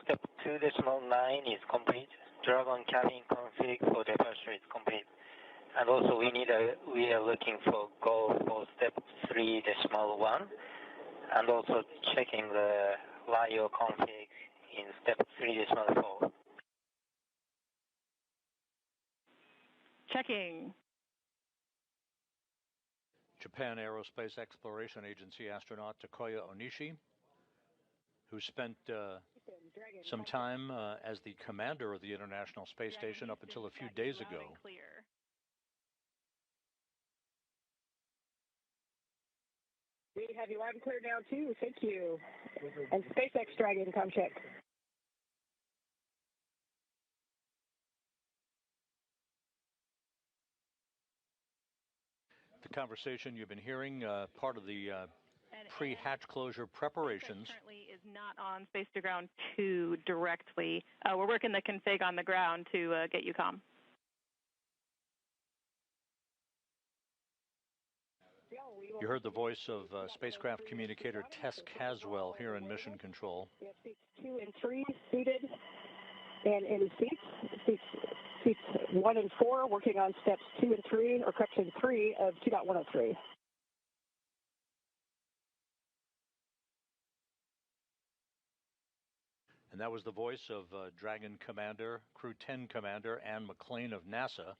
step 2.9 is complete. Dragon cabin config for departure is complete. And also we are looking for goal for step 3.1 and also checking the LIO config in step 3.4. Checking. Japan Aerospace Exploration Agency astronaut Takuya Onishi, who spent some time as the commander of the International Space Station up until a few days ago. We have you loud and clear now, too. Thank you. And SpaceX Dragon, come check. The conversation you've been hearing, part of the pre-hatch closure preparations. Currently is not on Space to Ground 2 directly. We're working the config on the ground to get you calm. You heard the voice of spacecraft communicator Tess Caswell here in Mission Control. We have seats 2 and 3 seated and in seats 1 and 4 working on steps 2 and 3, or correction 3 of 2.103. And that was the voice of Dragon Commander, Crew-10 Commander Anne McClain of NASA,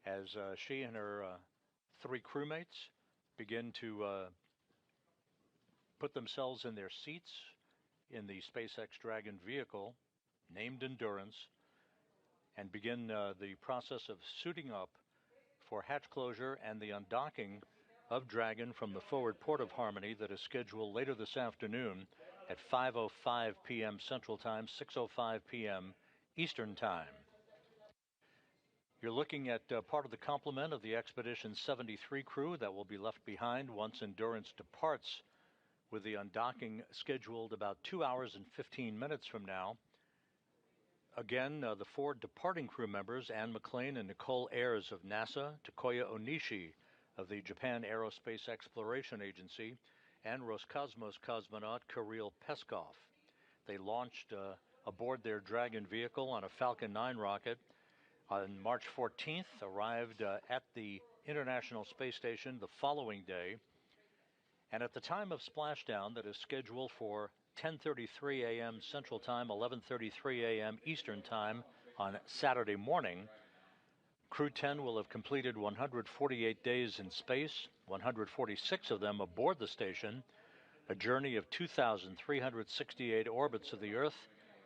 as she and her 3 crewmates begin to put themselves in their seats in the SpaceX Dragon vehicle, named Endurance, and begin the process of suiting up for hatch closure and the undocking of Dragon from the forward port of Harmony that is scheduled later this afternoon at 5:05 p.m. Central Time, 6:05 p.m. Eastern Time. You're looking at part of the complement of the Expedition 73 crew that will be left behind once Endurance departs, with the undocking scheduled about 2 hours and 15 minutes from now. Again, the 4 departing crew members, Anne McClain and Nichole Ayers of NASA, Takuya Onishi of the Japan Aerospace Exploration Agency, and Roscosmos cosmonaut Kirill Peskov. They launched aboard their Dragon vehicle on a Falcon 9 rocket on March 14th, arrived at the International Space Station the following day, and at the time of splashdown that is scheduled for 10:33 a.m. Central Time, 11:33 a.m. Eastern Time on Saturday morning, Crew-10 will have completed 148 days in space, 146 of them aboard the station, a journey of 2,368 orbits of the Earth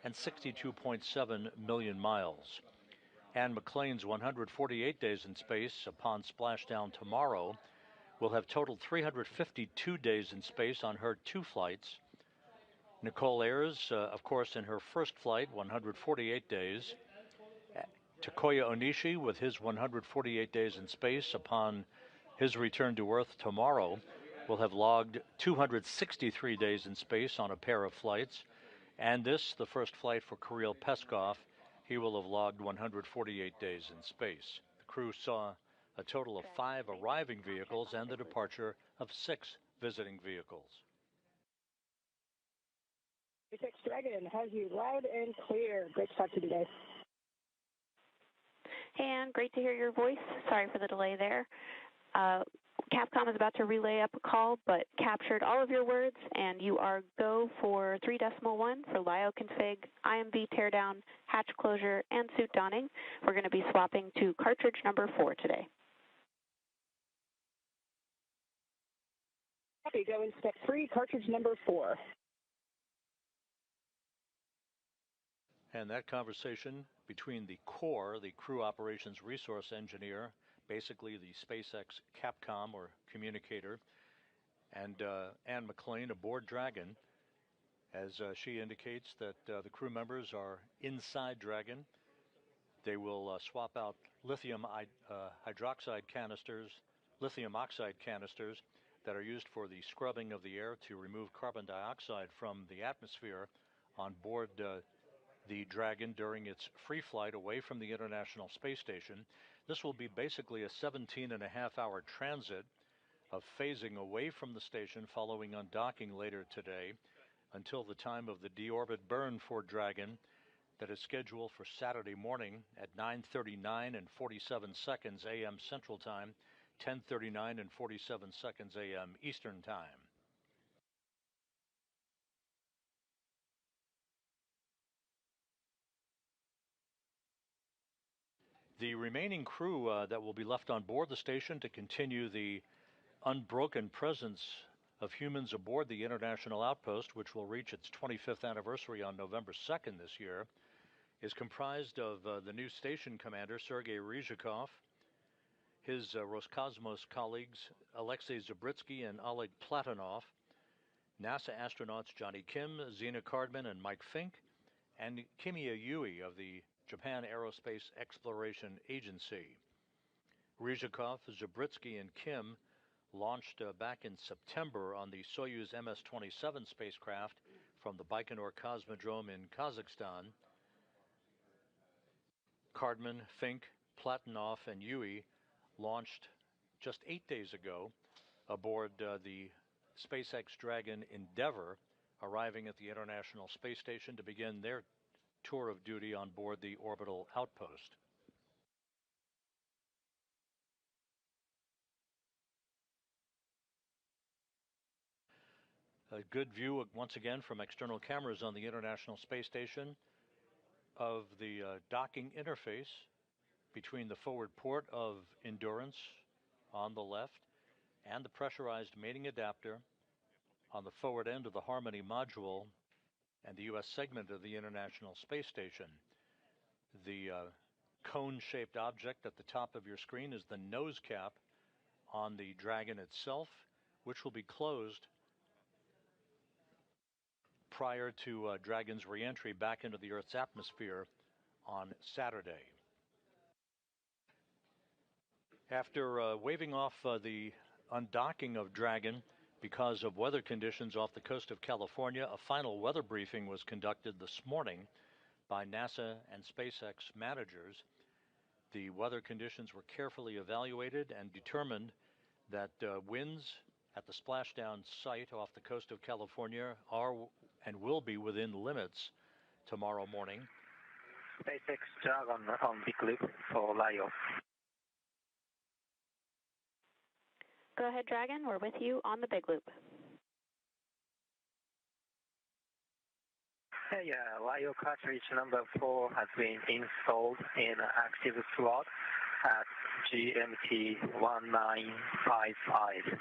and 62.7 million miles. Anne McClain's 148 days in space upon splashdown tomorrow will have totaled 352 days in space on her 2 flights. Nichole Ayers, of course, in her first flight, 148 days. Takuya Onishi, with his 148 days in space upon his return to Earth tomorrow, will have logged 263 days in space on a pair of flights. And this, the first flight for Kirill Peskov, he will have logged 148 days in space. The crew saw a total of 5 arriving vehicles and the departure of 6 visiting vehicles. SpaceX Dragon has you loud and clear. Great to talk to you today. And great to hear your voice. Sorry for the delay there. Capcom is about to relay up a call, but captured all of your words, and you are go for 3.1 for LIO config, IMV teardown, hatch closure, and suit donning. We're going to be swapping to cartridge number 4 today. Copy. Go in step 3, cartridge number 4. And that conversation between the core, the Crew Operations Resource Engineer, basically the SpaceX Capcom or communicator, and Anne McClain aboard Dragon, as she indicates that the crew members are inside Dragon. They will swap out lithium oxide canisters that are used for the scrubbing of the air to remove carbon dioxide from the atmosphere on board the Dragon during its free flight away from the International Space Station. This will be basically a 17.5-hour transit of phasing away from the station following undocking later today. until the time of the deorbit burn for Dragon that is scheduled for Saturday morning at 9:39 and 47 seconds a.m. Central Time, 10:39 and 47 seconds a.m. Eastern Time. The remaining crew that will be left on board the station to continue the unbroken presence of humans aboard the International Outpost, which will reach its 25th anniversary on November 2nd this year, is comprised of the new station commander, Sergei Ryzhikov, his Roscosmos colleagues, Alexei Zabritsky and Oleg Platonov, NASA astronauts Johnny Kim, Zena Cardman, and Mike Fink, and Takuya Onishi of the Japan Aerospace Exploration Agency. Ryzhikov, Zabritsky, and Kim launched back in September on the Soyuz MS-27 spacecraft from the Baikonur Cosmodrome in Kazakhstan. Cardman, Fink, Platonov, and Onishi launched just 8 days ago aboard the SpaceX Dragon Endeavour, arriving at the International Space Station to begin their tour of duty on board the orbital outpost. A good view once again from external cameras on the International Space Station of the docking interface between the forward port of Endurance on the left and the pressurized mating adapter on the forward end of the Harmony module and the U.S. segment of the International Space Station. The cone-shaped object at the top of your screen is the nose cap on the Dragon itself, which will be closed prior to Dragon's re-entry back into the Earth's atmosphere on Saturday. After waving off the undocking of Dragon because of weather conditions off the coast of California, a final weather briefing was conducted this morning by NASA and SpaceX managers. The weather conditions were carefully evaluated and determined that winds at the splashdown site off the coast of California are and will be within limits tomorrow morning. SpaceX Dragon on big loop for Lyo. Go ahead, Dragon. We're with you on the big loop. Hey, Lyo cartridge number 4 has been installed in active slot at GMT 1955.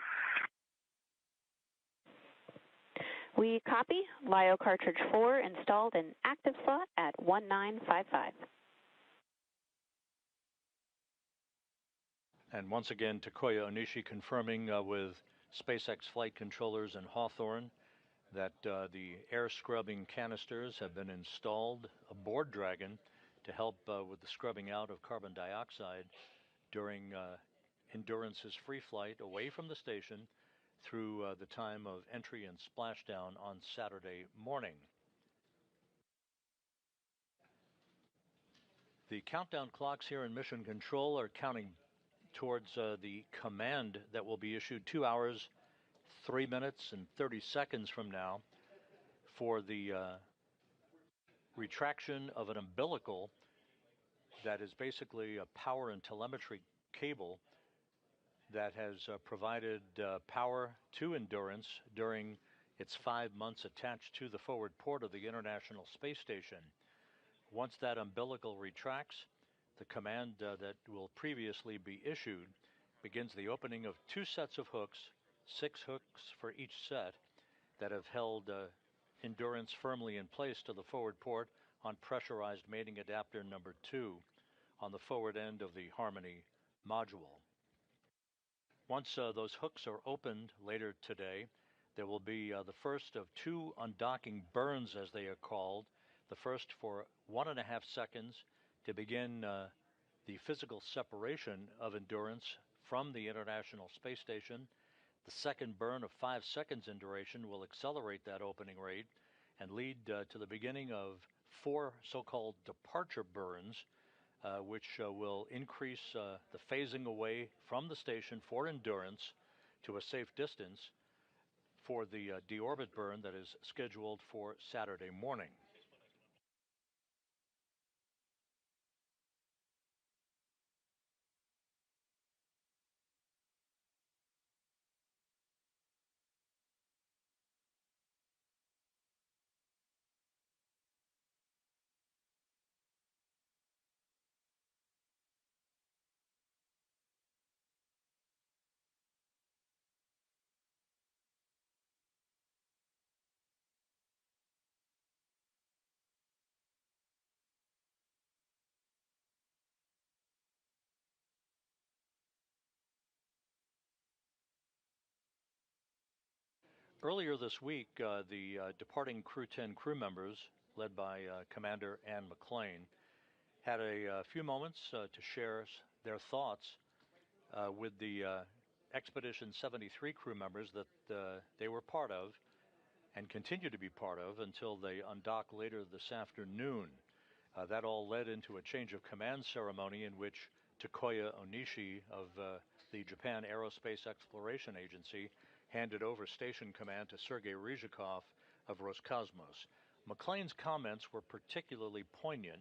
We copy. Lyo cartridge 4 installed in active slot at 1955. And once again, Takuya Onishi confirming with SpaceX flight controllers in Hawthorne that the air scrubbing canisters have been installed aboard Dragon to help with the scrubbing out of carbon dioxide during Endurance's free flight away from the station through the time of entry and splashdown on Saturday morning. The countdown clocks here in Mission Control are counting towards the command that will be issued 2 hours, 3 minutes, and 30 seconds from now for the retraction of an umbilical that is basically a power and telemetry cable that has provided power to Endurance during its 5 months attached to the forward port of the International Space Station. Once that umbilical retracts, the command that will previously be issued begins the opening of 2 sets of hooks, 6 hooks for each set, that have held Endurance firmly in place to the forward port on pressurized mating adapter number 2 on the forward end of the Harmony module. Once those hooks are opened later today, there will be the first of 2 undocking burns, as they are called. The first for 1.5 seconds to begin the physical separation of Endurance from the International Space Station. The second burn of 5 seconds in duration will accelerate that opening rate and lead to the beginning of 4 so-called departure burns, which will increase the phasing away from the station for Endurance to a safe distance for the deorbit burn that is scheduled for Saturday morning. Earlier this week, the departing Crew-10 crew members, led by Commander Ann McClain, had a few moments to share their thoughts with the Expedition 73 crew members that they were part of and continue to be part of until they undock later this afternoon. That all led into a change of command ceremony in which Takuya Onishi of the Japan Aerospace Exploration Agency handed over station command to Sergei Ryzhikov of Roscosmos. McClain's comments were particularly poignant.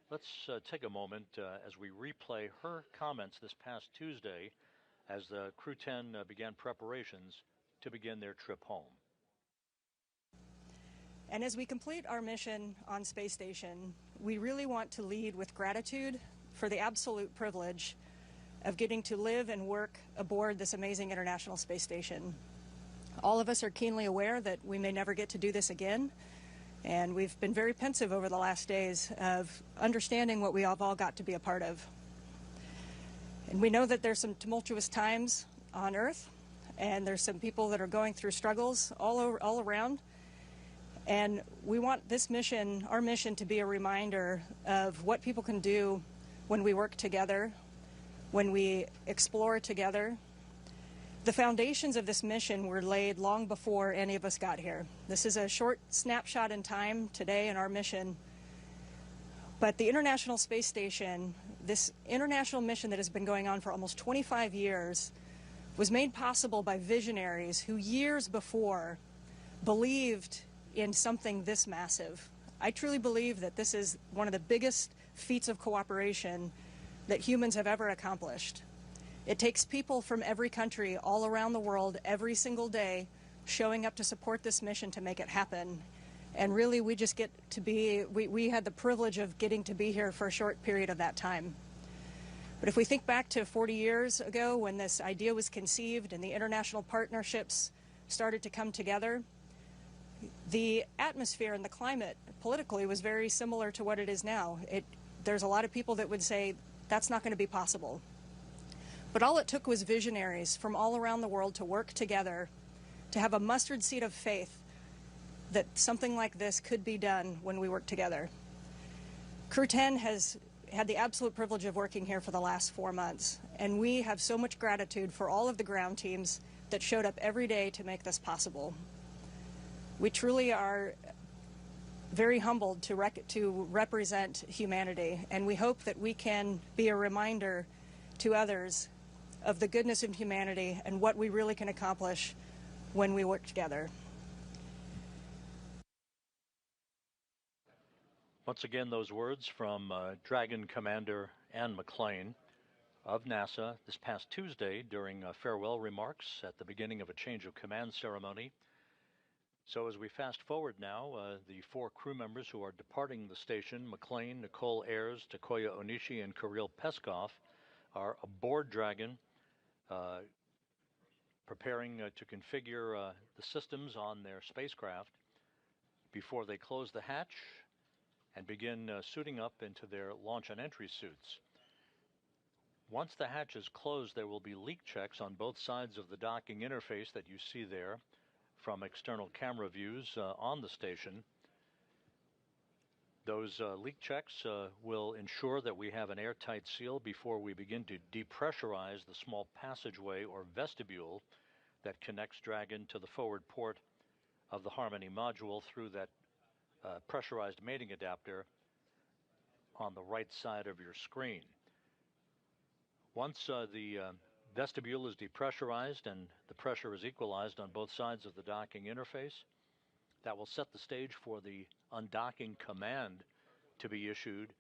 Let's take a moment as we replay her comments this past Tuesday as the Crew-10 began preparations to begin their trip home. And as we complete our mission on Space Station, we really want to lead with gratitude for the absolute privilege of getting to live and work aboard this amazing International Space Station. All of us are keenly aware that we may never get to do this again, and we've been very pensive over the last days of understanding what we have all got to be a part of. And we know that there's some tumultuous times on Earth, and there's some people that are going through struggles all around. And we want this mission, our mission, to be a reminder of what people can do when we work together, when we explore together. The foundations of this mission were laid long before any of us got here. This is a short snapshot in time today in our mission. But the International Space Station, this international mission that has been going on for almost 25 years, was made possible by visionaries who years before believed in something this massive. I truly believe that this is one of the biggest feats of cooperation that humans have ever accomplished. It takes people from every country all around the world every single day showing up to support this mission to make it happen. And really we just get to be, we had the privilege of getting to be here for a short period of that time. But if we think back to 40 years ago when this idea was conceived and the international partnerships started to come together, the atmosphere and the climate politically was very similar to what it is now. There's a lot of people that would say that's not going to be possible. But all it took was visionaries from all around the world to work together, to have a mustard seed of faith that something like this could be done when we work together. Crew-10 has had the absolute privilege of working here for the last 4 months, and we have so much gratitude for all of the ground teams that showed up every day to make this possible. We truly are very humbled to represent humanity, and we hope that we can be a reminder to others of the goodness of humanity and what we really can accomplish when we work together. Once again, those words from Dragon Commander Ann McClain of NASA this past Tuesday during farewell remarks at the beginning of a change of command ceremony. So as we fast forward now, the 4 crew members who are departing the station, McClain, Nichole, Ayers, Takuya Onishi, and Kirill Peskov, are aboard Dragon, preparing to configure the systems on their spacecraft before they close the hatch and begin suiting up into their launch and entry suits. Once the hatch is closed, there will be leak checks on both sides of the docking interface that you see there from external camera views on the station. Those leak checks will ensure that we have an airtight seal before we begin to depressurize the small passageway or vestibule that connects Dragon to the forward port of the Harmony module through that pressurized mating adapter on the right side of your screen. Once the vestibule is depressurized and the pressure is equalized on both sides of the docking interface. That will set the stage for the undocking command to be issued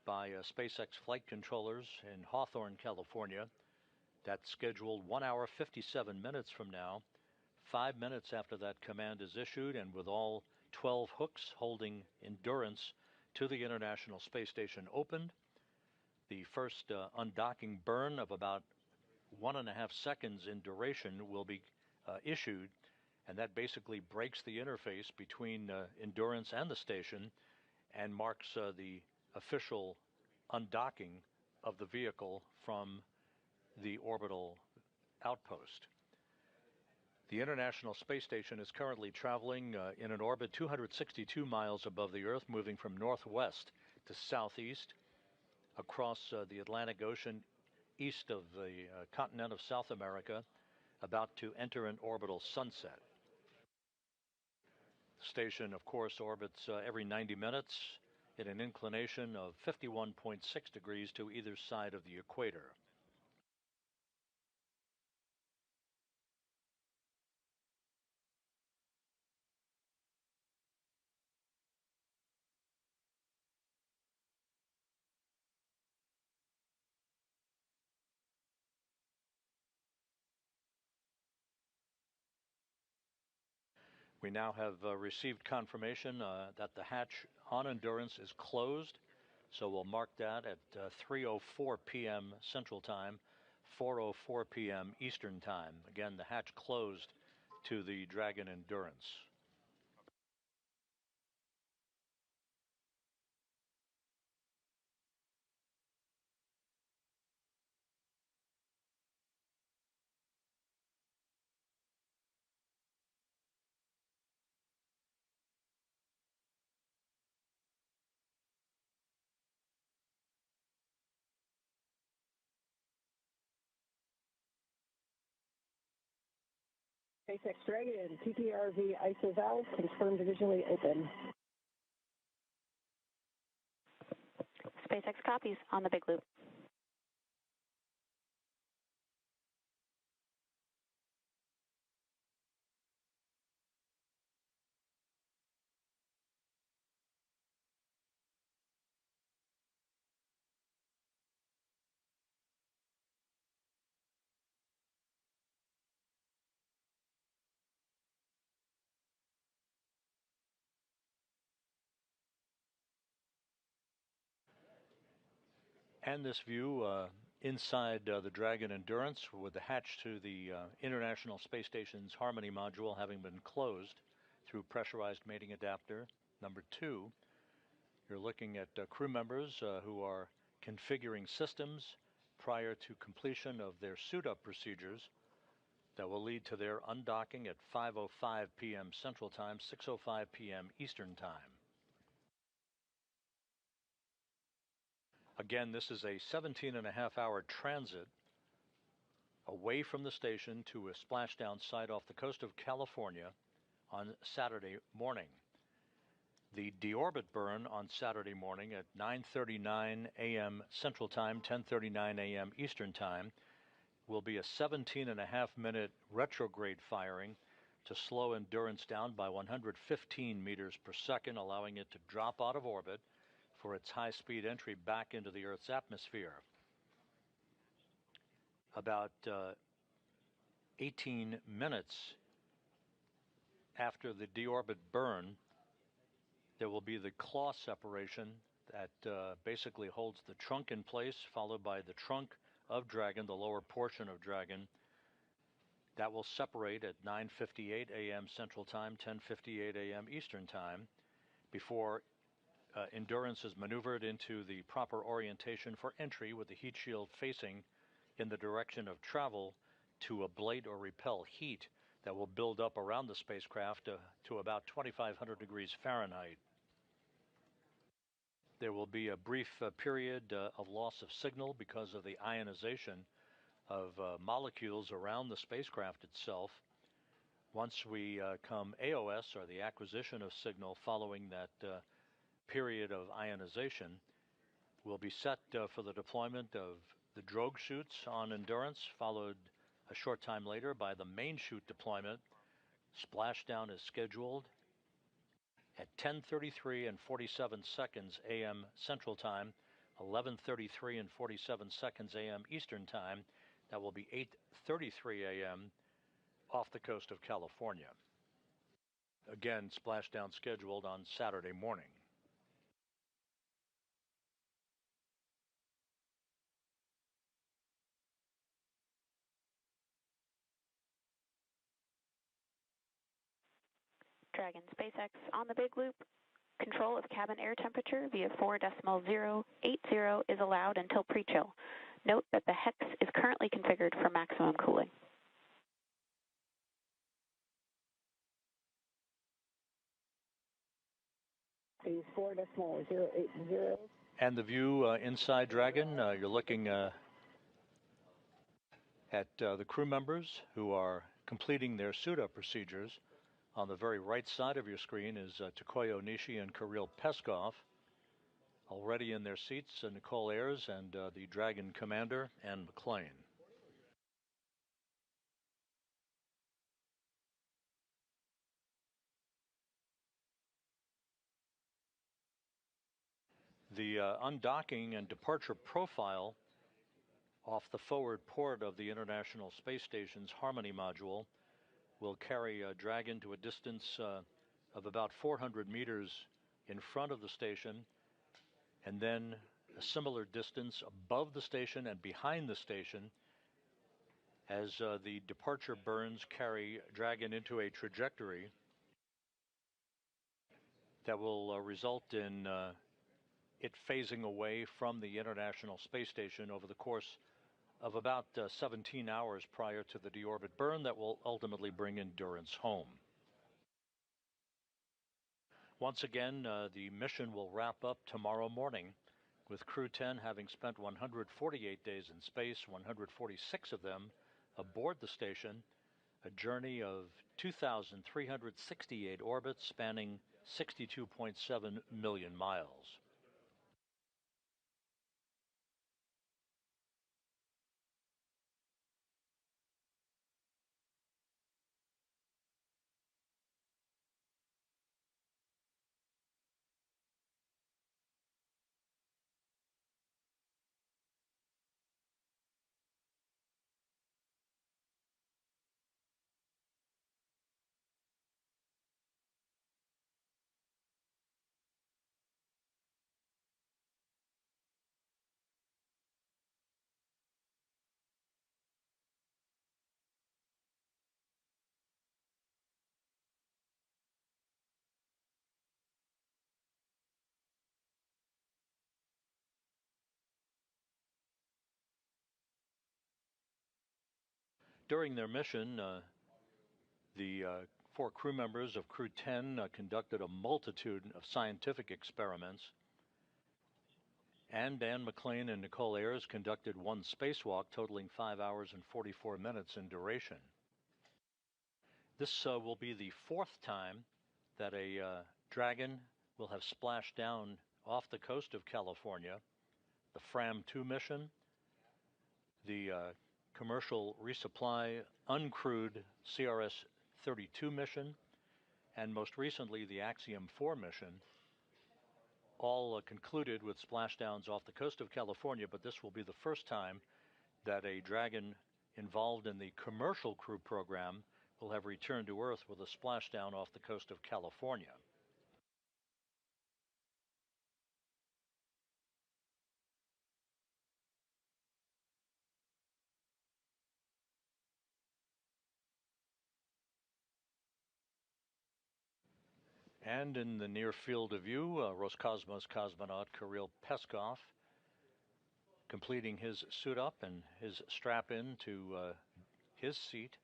by SpaceX flight controllers in Hawthorne, California. That's scheduled 1 hour 57 minutes from now, 5 minutes after that command is issued, and with all 12 hooks holding Endurance to the International Space Station opened. The first undocking burn of about 1.5 seconds in duration will be issued, and that basically breaks the interface between Endurance and the station and marks the official undocking of the vehicle from the orbital outpost. The International Space Station is currently traveling in an orbit 262 miles above the Earth, moving from northwest to southeast across the Atlantic Ocean east of the continent of South America, about to enter an orbital sunset. The station, of course, orbits every 90 minutes in an inclination of 51.6 degrees to either side of the equator. We now have received confirmation that the hatch on Endurance is closed, so we'll mark that at 3:04 p.m. Central Time, 4:04 p.m. Eastern Time. Again, the hatch closed to the Dragon Endurance. SpaceX Dragon, TTRV ISO valve confirmed visually open. SpaceX copies on the big loop. And this view inside the Dragon Endurance, with the hatch to the International Space Station's Harmony module having been closed through pressurized mating adapter number 2. You're looking at crew members who are configuring systems prior to completion of their suit-up procedures that will lead to their undocking at 5:05 p.m. Central Time, 6:05 p.m. Eastern Time. Again, this is a 17.5-hour transit away from the station to a splashdown site off the coast of California on Saturday morning. The deorbit burn on Saturday morning at 9:39 a.m. Central Time, 10:39 a.m. Eastern Time, will be a 17.5-minute retrograde firing to slow Endurance down by 115 meters per second, allowing it to drop out of orbit for its high-speed entry back into the Earth's atmosphere. About 18 minutes after the deorbit burn, there will be the claw separation that basically holds the trunk in place, followed by the trunk of Dragon, the lower portion of Dragon. That will separate at 9:58 a.m. Central Time, 10:58 a.m. Eastern Time, before Endurance is maneuvered into the proper orientation for entry, with the heat shield facing in the direction of travel to ablate or repel heat that will build up around the spacecraft to about 2,500 degrees Fahrenheit. There will be a brief period of loss of signal because of the ionization of molecules around the spacecraft itself. Once we come AOS, or the acquisition of signal following that period of ionization, will be set for the deployment of The drogue chutes on Endurance followed a short time later by the main chute deployment. Splashdown is scheduled at 10:33 and 47 seconds a.m. Central Time, 11:33 and 47 seconds a.m. Eastern Time. That will be 8:33 a.m. off the coast of California. Again, splashdown scheduled on Saturday morning. Dragon SpaceX on the big loop. Control of cabin air temperature via 4.080 is allowed until pre-chill. Note that the hex is currently configured for maximum cooling. Is 4.080. And the view inside Dragon, you're looking at the crew members who are completing their suit-up procedures. On the very right side of your screen is Takuya Onishi and Kirill Peskov, already in their seats, Nichole, Ayers, and the Dragon commander, and McClain. The undocking and departure profile off the forward port of the International Space Station's Harmony module will carry Dragon to a distance of about 400 meters in front of the station, and then a similar distance above the station and behind the station as the departure burns carry Dragon into a trajectory that will result in it phasing away from the International Space Station over the course of about 17 hours prior to the deorbit burn that will ultimately bring Endurance home. Once again, the mission will wrap up tomorrow morning, with Crew-10 having spent 148 days in space, 146 of them aboard the station, a journey of 2,368 orbits spanning 62.7 million miles. During their mission, the 4 crew members of Crew-10 conducted a multitude of scientific experiments, and Dan McClain and Nichole Ayers conducted 1 spacewalk totaling 5 hours and 44 minutes in duration. This will be the 4th time that a Dragon will have splashed down off the coast of California. The FRAM-2 mission, the commercial resupply uncrewed CRS-32 mission, and most recently the Axiom-4 mission, all concluded with splashdowns off the coast of California, but this will be the first time that a Dragon involved in the commercial crew program will have returned to Earth with a splashdown off the coast of California. And in the near field of view, Roscosmos cosmonaut Kirill Peskov completing his suit up and his strap in to his seat.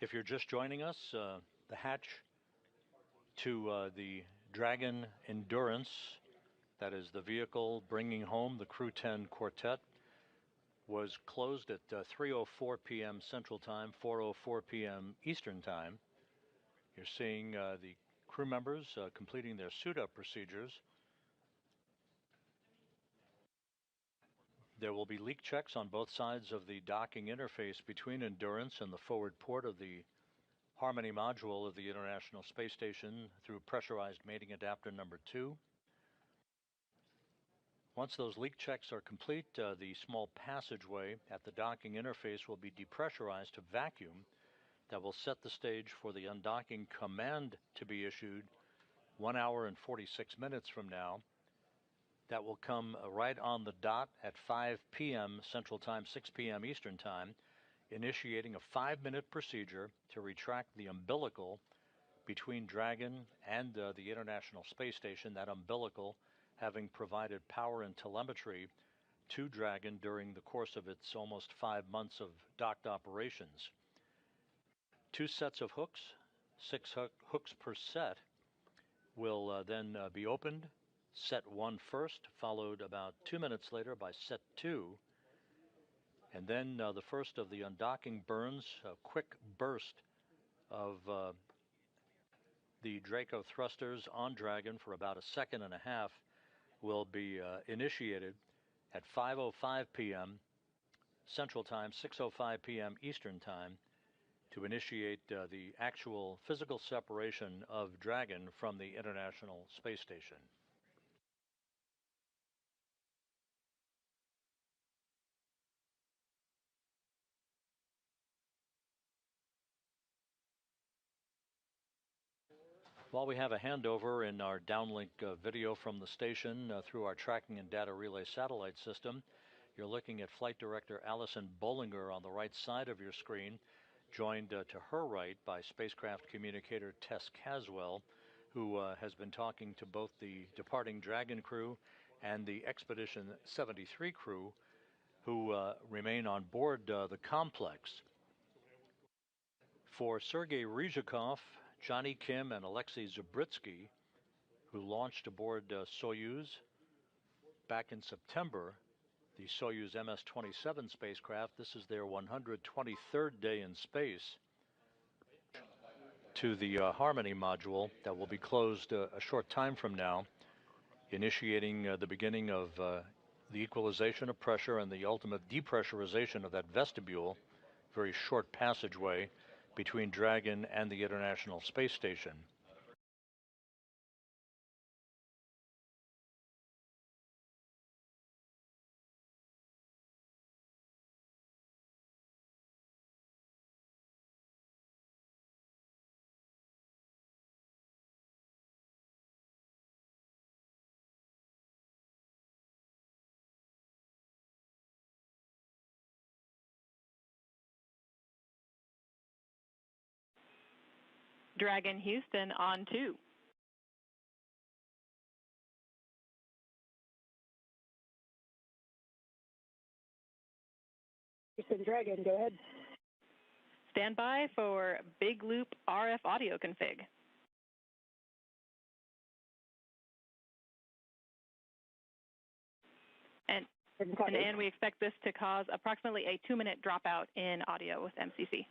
If you're just joining us, the hatch to the Dragon Endurance, that is the vehicle bringing home the Crew-10 quartet, was closed at 3:04 p.m. Central Time, 4:04 p.m. Eastern Time. You're seeing the crew members completing their suit-up procedures. There will be leak checks on both sides of the docking interface between Endurance and the forward port of the Harmony module of the International Space Station through pressurized mating adapter number 2. Once those leak checks are complete, the small passageway at the docking interface will be depressurized to vacuum. That will set the stage for the undocking command to be issued 1 hour and 46 minutes from now. That will come right on the dot at 5 p.m. Central Time, 6 p.m. Eastern Time, initiating a 5-minute procedure to retract the umbilical between Dragon and the International Space Station, that umbilical having provided power and telemetry to Dragon during the course of its almost 5 months of docked operations. 2 sets of hooks, 6 hooks per set, will then be opened. Set 1 first, followed about 2 minutes later by set 2. And then the first of the undocking burns, a quick burst of the Draco thrusters on Dragon for about 1.5 seconds, will be initiated at 5:05 p.m. Central Time, 6:05 p.m. Eastern Time, to initiate the actual physical separation of Dragon from the International Space Station. While we have a handover in our downlink video from the station through our tracking and data relay satellite system, you're looking at Flight Director Allison Bollinger on the right side of your screen, joined to her right by spacecraft communicator Tess Caswell, who has been talking to both the departing Dragon crew and the Expedition 73 crew, who remain on board the complex. For Sergei Ryzhikov, Johnny Kim, and Alexei Zabritsky, who launched aboard Soyuz back in September, the Soyuz MS-27 spacecraft, this is their 123rd day in space, to the Harmony module that will be closed a short time from now, initiating the beginning of the equalization of pressure and the ultimate depressurization of that vestibule, very short passageway between Dragon and the International Space Station. Dragon Houston on 2. Houston Dragon, go ahead. Stand by for Big Loop RF audio config. And we expect this to cause approximately a 2-minute dropout in audio with MCC.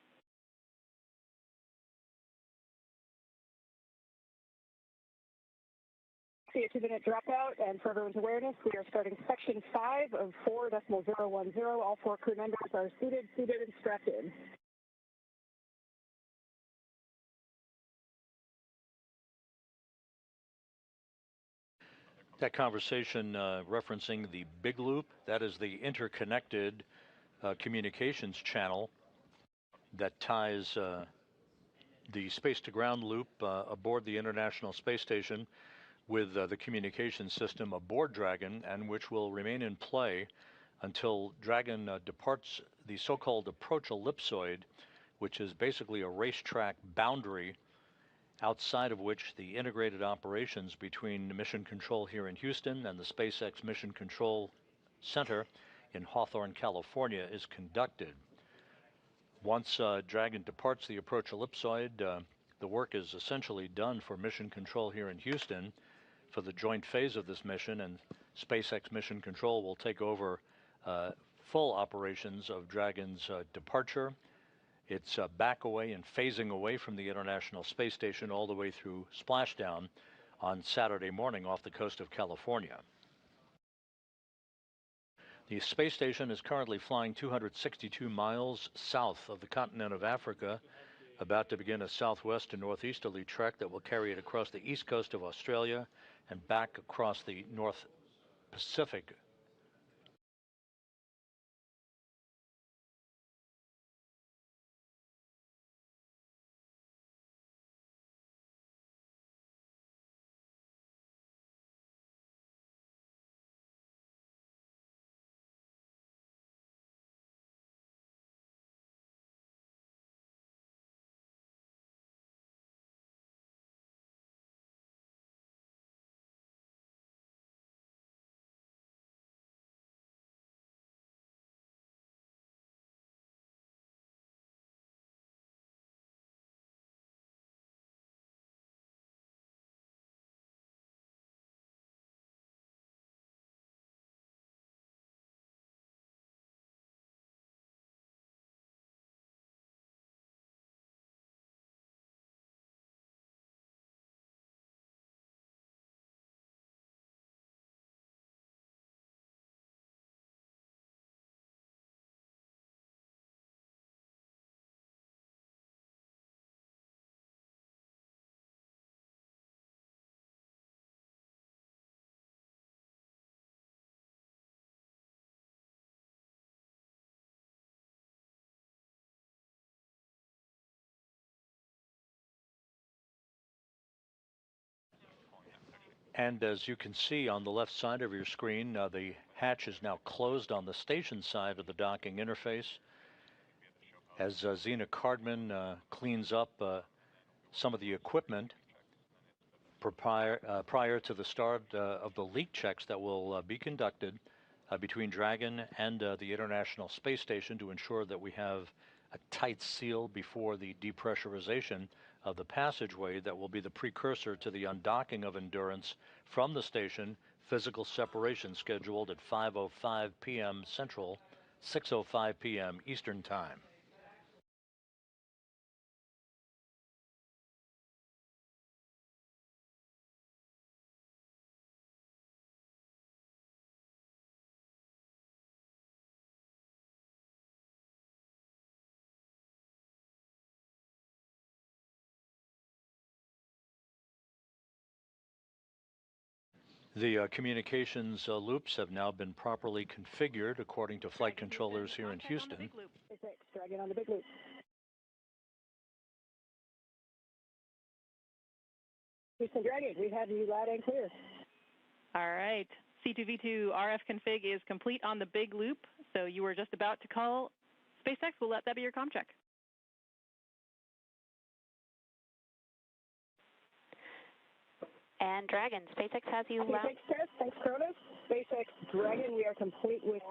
See a 2-minute dropout, and for everyone's awareness, we are starting section 5 of 4.010. All 4 crew members are seated, and strapped-in. That conversation referencing the Big Loop, that is the interconnected communications channel that ties the space-to-ground loop aboard the International Space Station with the communication system aboard Dragon, and which will remain in play until Dragon departs the so-called approach ellipsoid, which is basically a racetrack boundary outside of which the integrated operations between Mission Control here in Houston and the SpaceX Mission Control Center in Hawthorne, California is conducted. Once Dragon departs the approach ellipsoid, the work is essentially done for mission control here in Houston for the joint phase of this mission, and SpaceX Mission Control will take over full operations of Dragon's departure, its back away and phasing away from the International Space Station all the way through splashdown on Saturday morning off the coast of California. The space station is currently flying 262 miles south of the continent of Africa, about to begin a southwest to northeasterly trek that will carry it across the east coast of Australia and back across the North Pacific. And as you can see on the left side of your screen, the hatch is now closed on the station side of the docking interface. As Zena Cardman cleans up some of the equipment prior to the start of the leak checks that will be conducted between Dragon and the International Space Station to ensure that we have a tight seal before the depressurization of the passageway that will be the precursor to the undocking of Endurance from the station, physical separation scheduled at 5:05 p.m. Central, 6:05 p.m. Eastern Time. The communications loops have now been properly configured according to flight controllers here in Houston. Dragon on the big loop. Houston Dragon, we have you loud and clear. All right. C2V2 RF config is complete on the big loop, so you were just about to call SpaceX. We'll let that be your comm check. And Dragon, SpaceX has you loud. Thanks, Tess. Thanks, Cronus. SpaceX Dragon, we are complete with.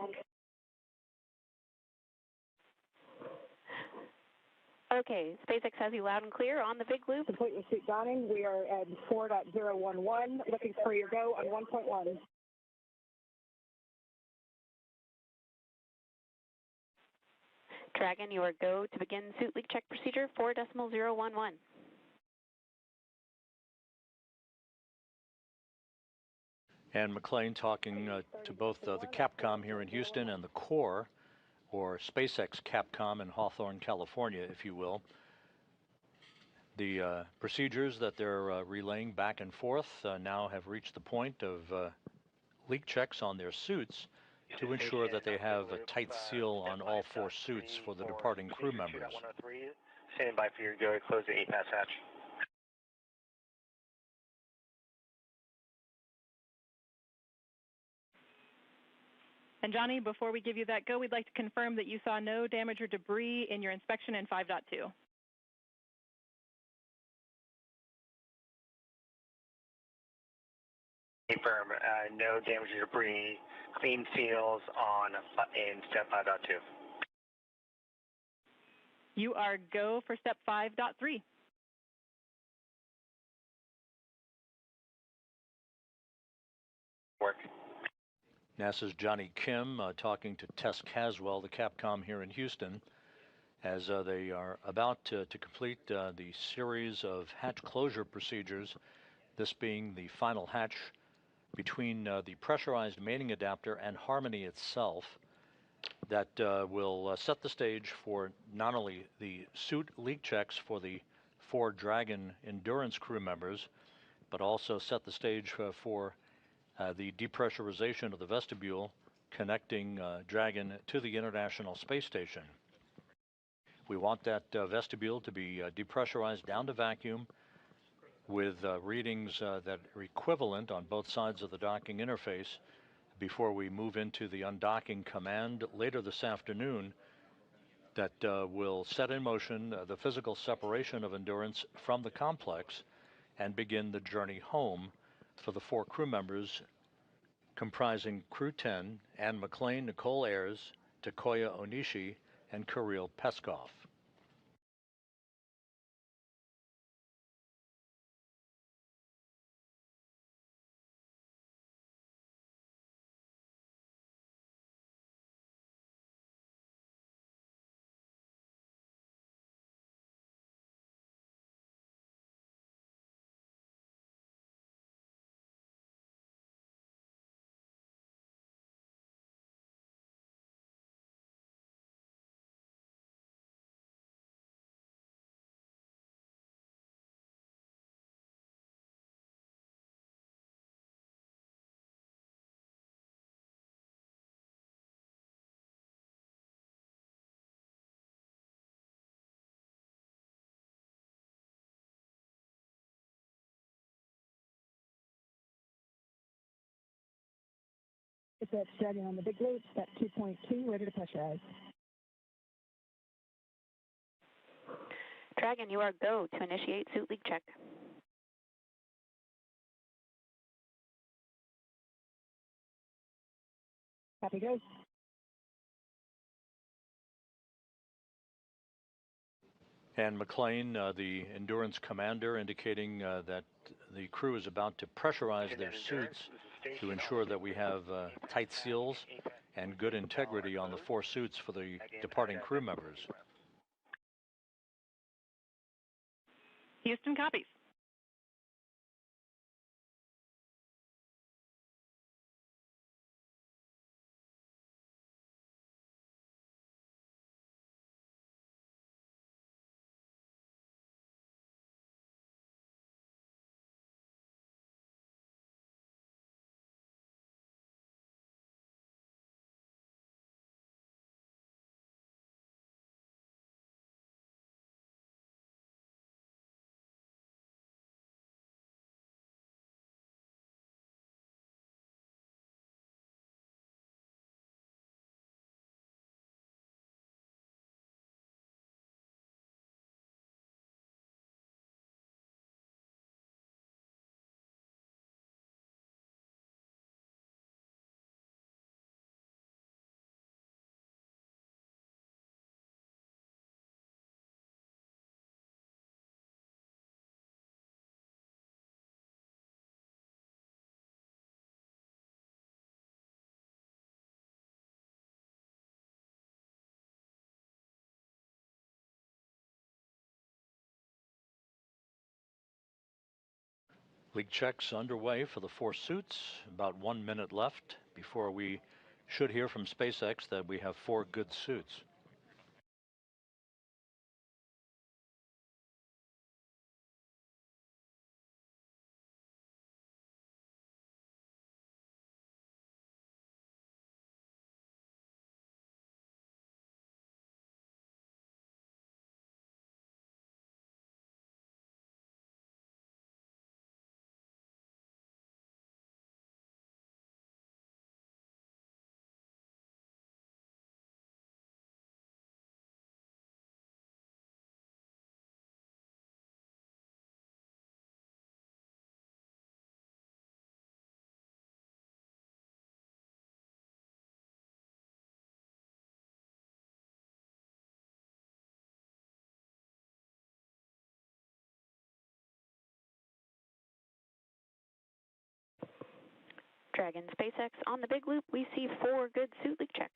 Okay, SpaceX has you loud and clear on the big loop. Complete with suit donning. We are at 4.011. Looking for your go on 1.1. Dragon, you are go to begin suit leak check procedure 4.011. And McClain talking to both the Capcom here in Houston and the Core, or SpaceX Capcom in Hawthorne, California, if you will. The procedures that they're relaying back and forth now have reached the point of leak checks on their suits to ensure that they have a tight seal on all 4 suits for the departing crew members. Standing by for your go, close the 8-pass hatch. And Johnny, before we give you that go, we'd like to confirm that you saw no damage or debris in your inspection in 5.2. Confirm, no damage or debris, clean seals on in step 5.2. You are go for step 5.3. Work. NASA's Johnny Kim talking to Tess Caswell, the Capcom here in Houston, as they are about to complete the series of hatch closure procedures, this being the final hatch between the pressurized mating adapter and Harmony itself, that will set the stage for not only the suit leak checks for the 4 Dragon Endurance crew members, but also set the stage for the depressurization of the vestibule connecting Dragon to the International Space Station. We want that vestibule to be depressurized down to vacuum with readings that are equivalent on both sides of the docking interface before we move into the undocking command later this afternoon that will set in motion the physical separation of Endurance from the complex and begin the journey home for the 4 crew members comprising Crew-10 and McClain, Nichole, Ayers, Takuya Onishi, and Kirill Peskov. That's Dragon on the big loop, step 2.2, ready to pressurize. Dragon, you are go to initiate suit leak check. Copy, go. And McClain, the Endurance commander, indicating that the crew is about to pressurize their suits to ensure that we have tight seals and good integrity on the 4 suits for the departing crew members. Houston copies. Leak checks underway for the 4 suits. About 1 minute left before we should hear from SpaceX that we have 4 good suits. Dragon SpaceX on the big loop. We see 4 good suit leak checks.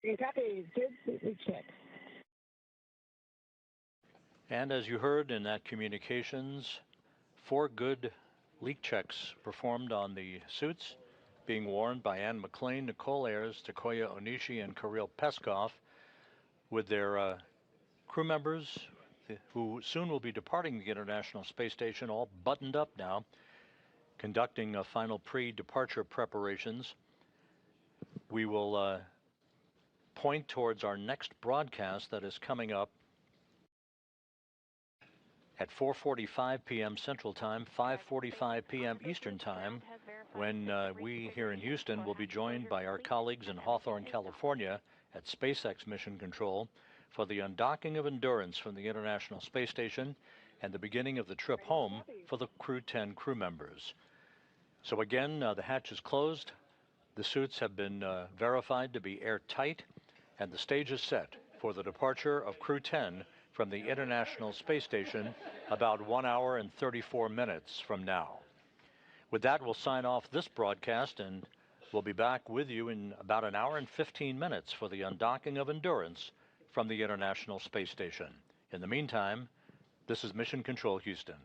Green copy, good suit leak check. And as you heard in that communications, 4 good leak checks performed on the suits being worn by McClain, Nichole, Ayers, Takuya Onishi, and Kirill Peskov, with their crew members who soon will be departing the International Space Station, all buttoned up now, conducting final pre-departure preparations. We will point towards our next broadcast that is coming up at 4:45 p.m. Central Time, 5:45 p.m. Eastern Time, when we here in Houston will be joined by our colleagues in Hawthorne, California at SpaceX Mission Control for the undocking of Endurance from the International Space Station and the beginning of the trip home for the Crew-10 crew members. So again, the hatch is closed, the suits have been verified to be airtight, and the stage is set for the departure of Crew-10 from the International Space Station about 1 hour and 34 minutes from now. With that, we'll sign off this broadcast, and we'll be back with you in about 1 hour and 15 minutes for the undocking of Endurance from the International Space Station. In the meantime, this is Mission Control Houston.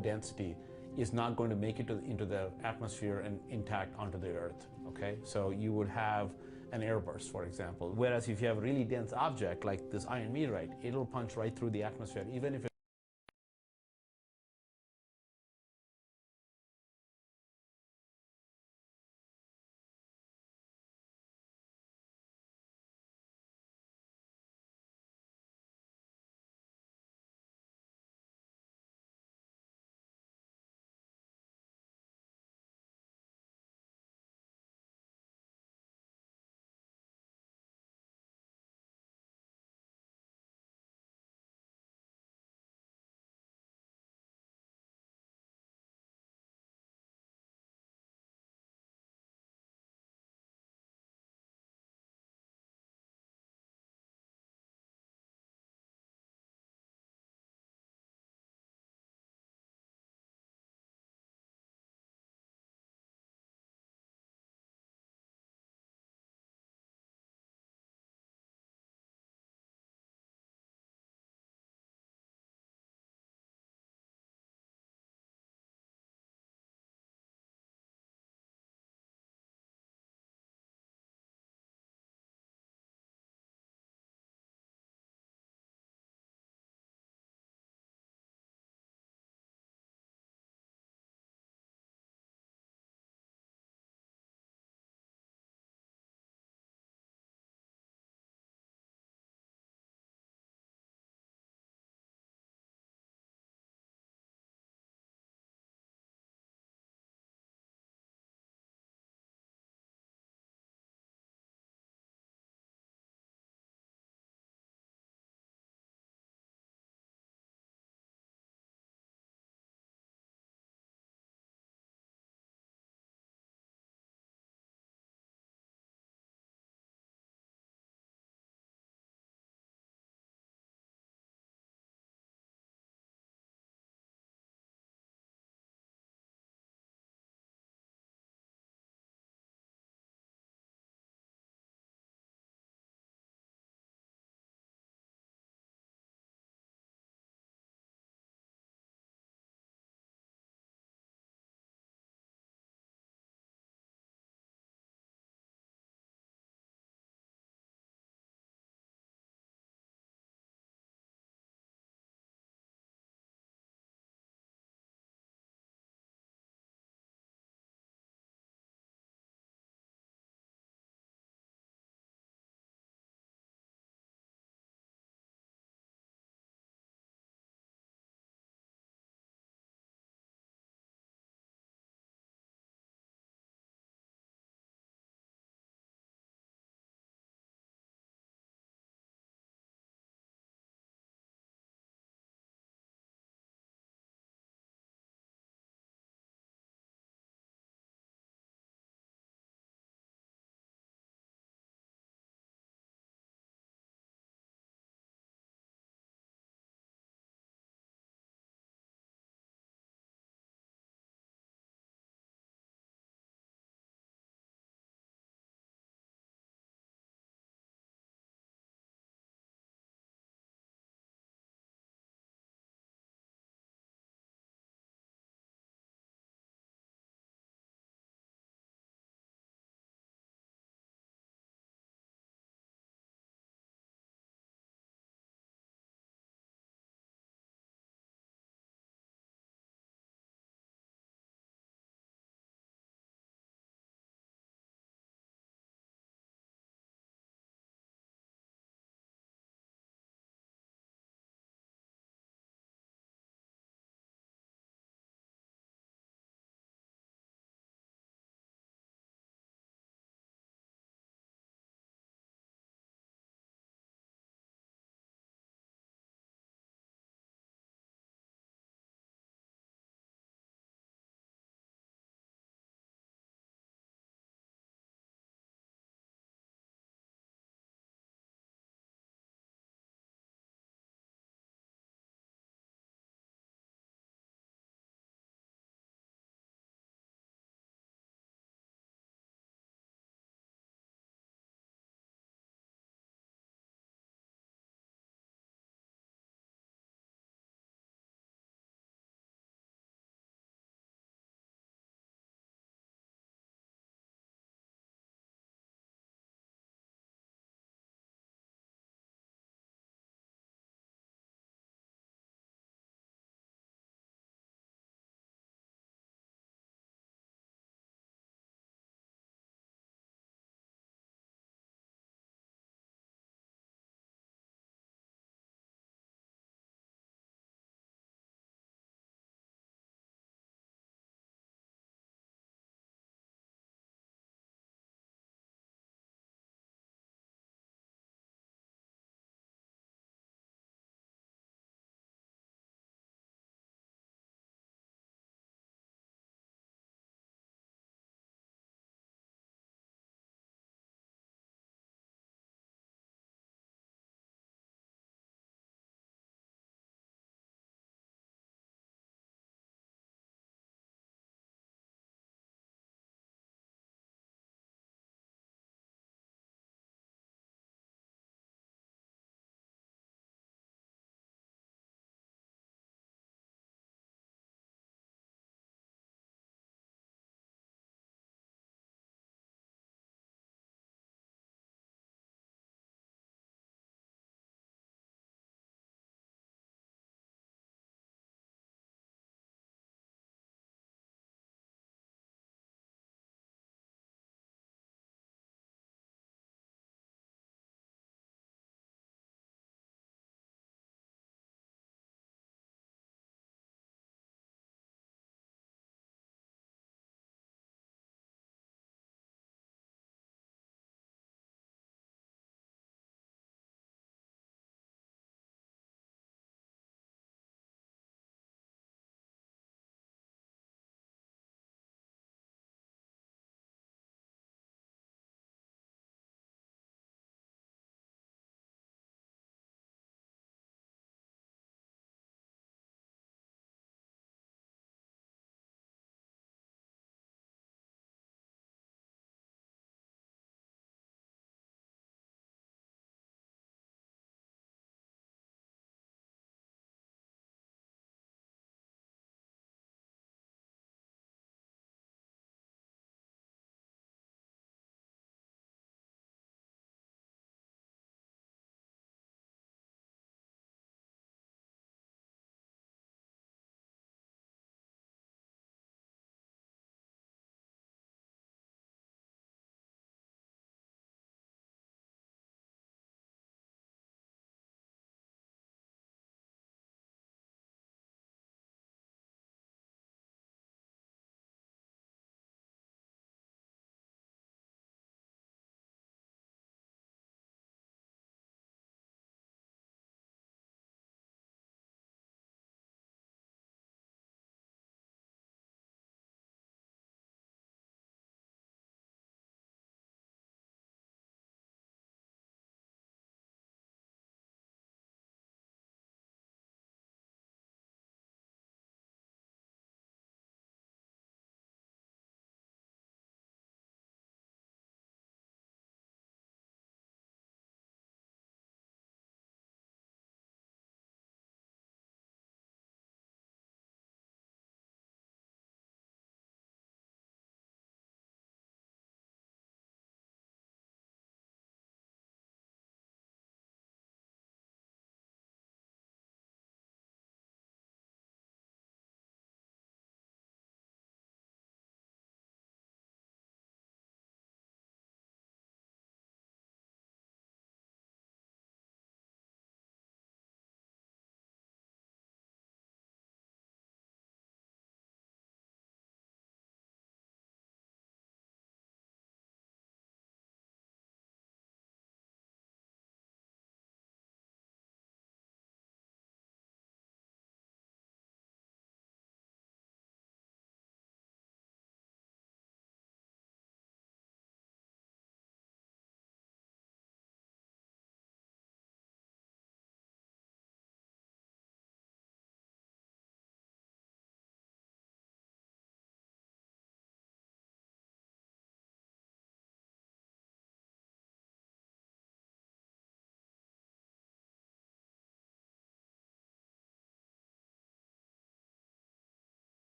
Density is not going to make it into the atmosphere and intact onto the Earth, okay? So you would have an airburst, for example. Whereas if you have a really dense object like this iron meteorite, it'll punch right through the atmosphere, even if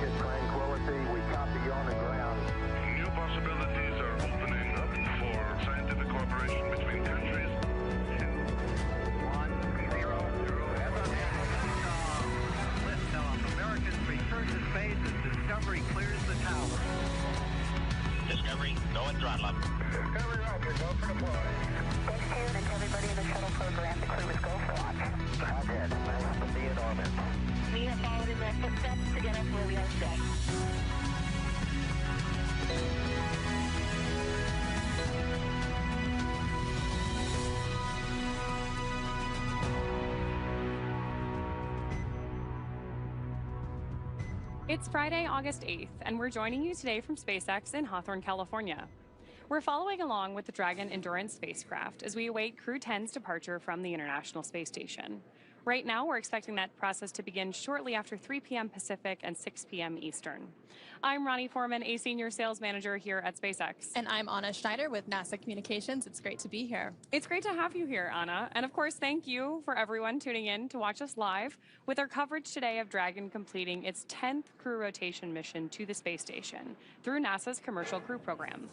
Rocket Tranquility. We copy you on the ground. New possibilities are opening up for scientific cooperation between countries. 1-0. Liftoff. Americans return to space as Discovery clears the tower. Discovery, go and throttle up. Discovery Roger, go for deploy. Thanks, Taylor, and to everybody in the shuttle program. The crew is go for launch. Roger. Nice to be in orbit. We have followed in their footsteps to get us where we are today. It's Friday, August 8th, and we're joining you today from SpaceX in Hawthorne, California. We're following along with the Dragon Endurance spacecraft as we await Crew-10's departure from the International Space Station. Right now, we're expecting that process to begin shortly after 3 p.m. Pacific and 6 p.m. Eastern. I'm Ronnie Foreman, a senior sales manager here at SpaceX. And I'm Anna Schneider with NASA Communications. It's great to be here. It's great to have you here, Anna. And of course, thank you for everyone tuning in to watch us live with our coverage today of Dragon completing its 10th crew rotation mission to the space station through NASA's Commercial Crew Program.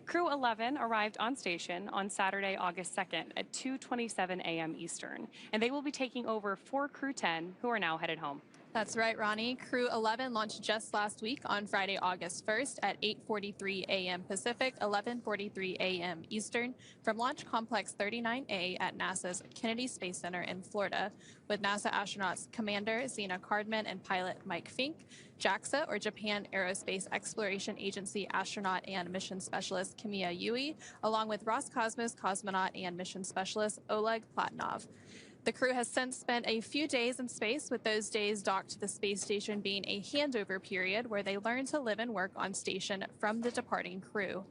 Crew-11 arrived on station on Saturday, August 2nd at 2:27 a.m. Eastern, and they will be taking over for Crew-10, who are now headed home. That's right, Ronnie. Crew-11 launched just last week on Friday, August 1st at 8:43 a.m. Pacific, 11:43 a.m. Eastern from Launch Complex 39A at NASA's Kennedy Space Center in Florida, with NASA astronauts Commander Zena Cardman and pilot Mike Fink, JAXA, or Japan Aerospace Exploration Agency astronaut and mission specialist Kamiya Yui, along with Roscosmos cosmonaut and mission specialist Oleg Platonov. The crew has since spent a few days in space, with those days docked to the space station being a handover period where they learn to live and work on station from the departing crew.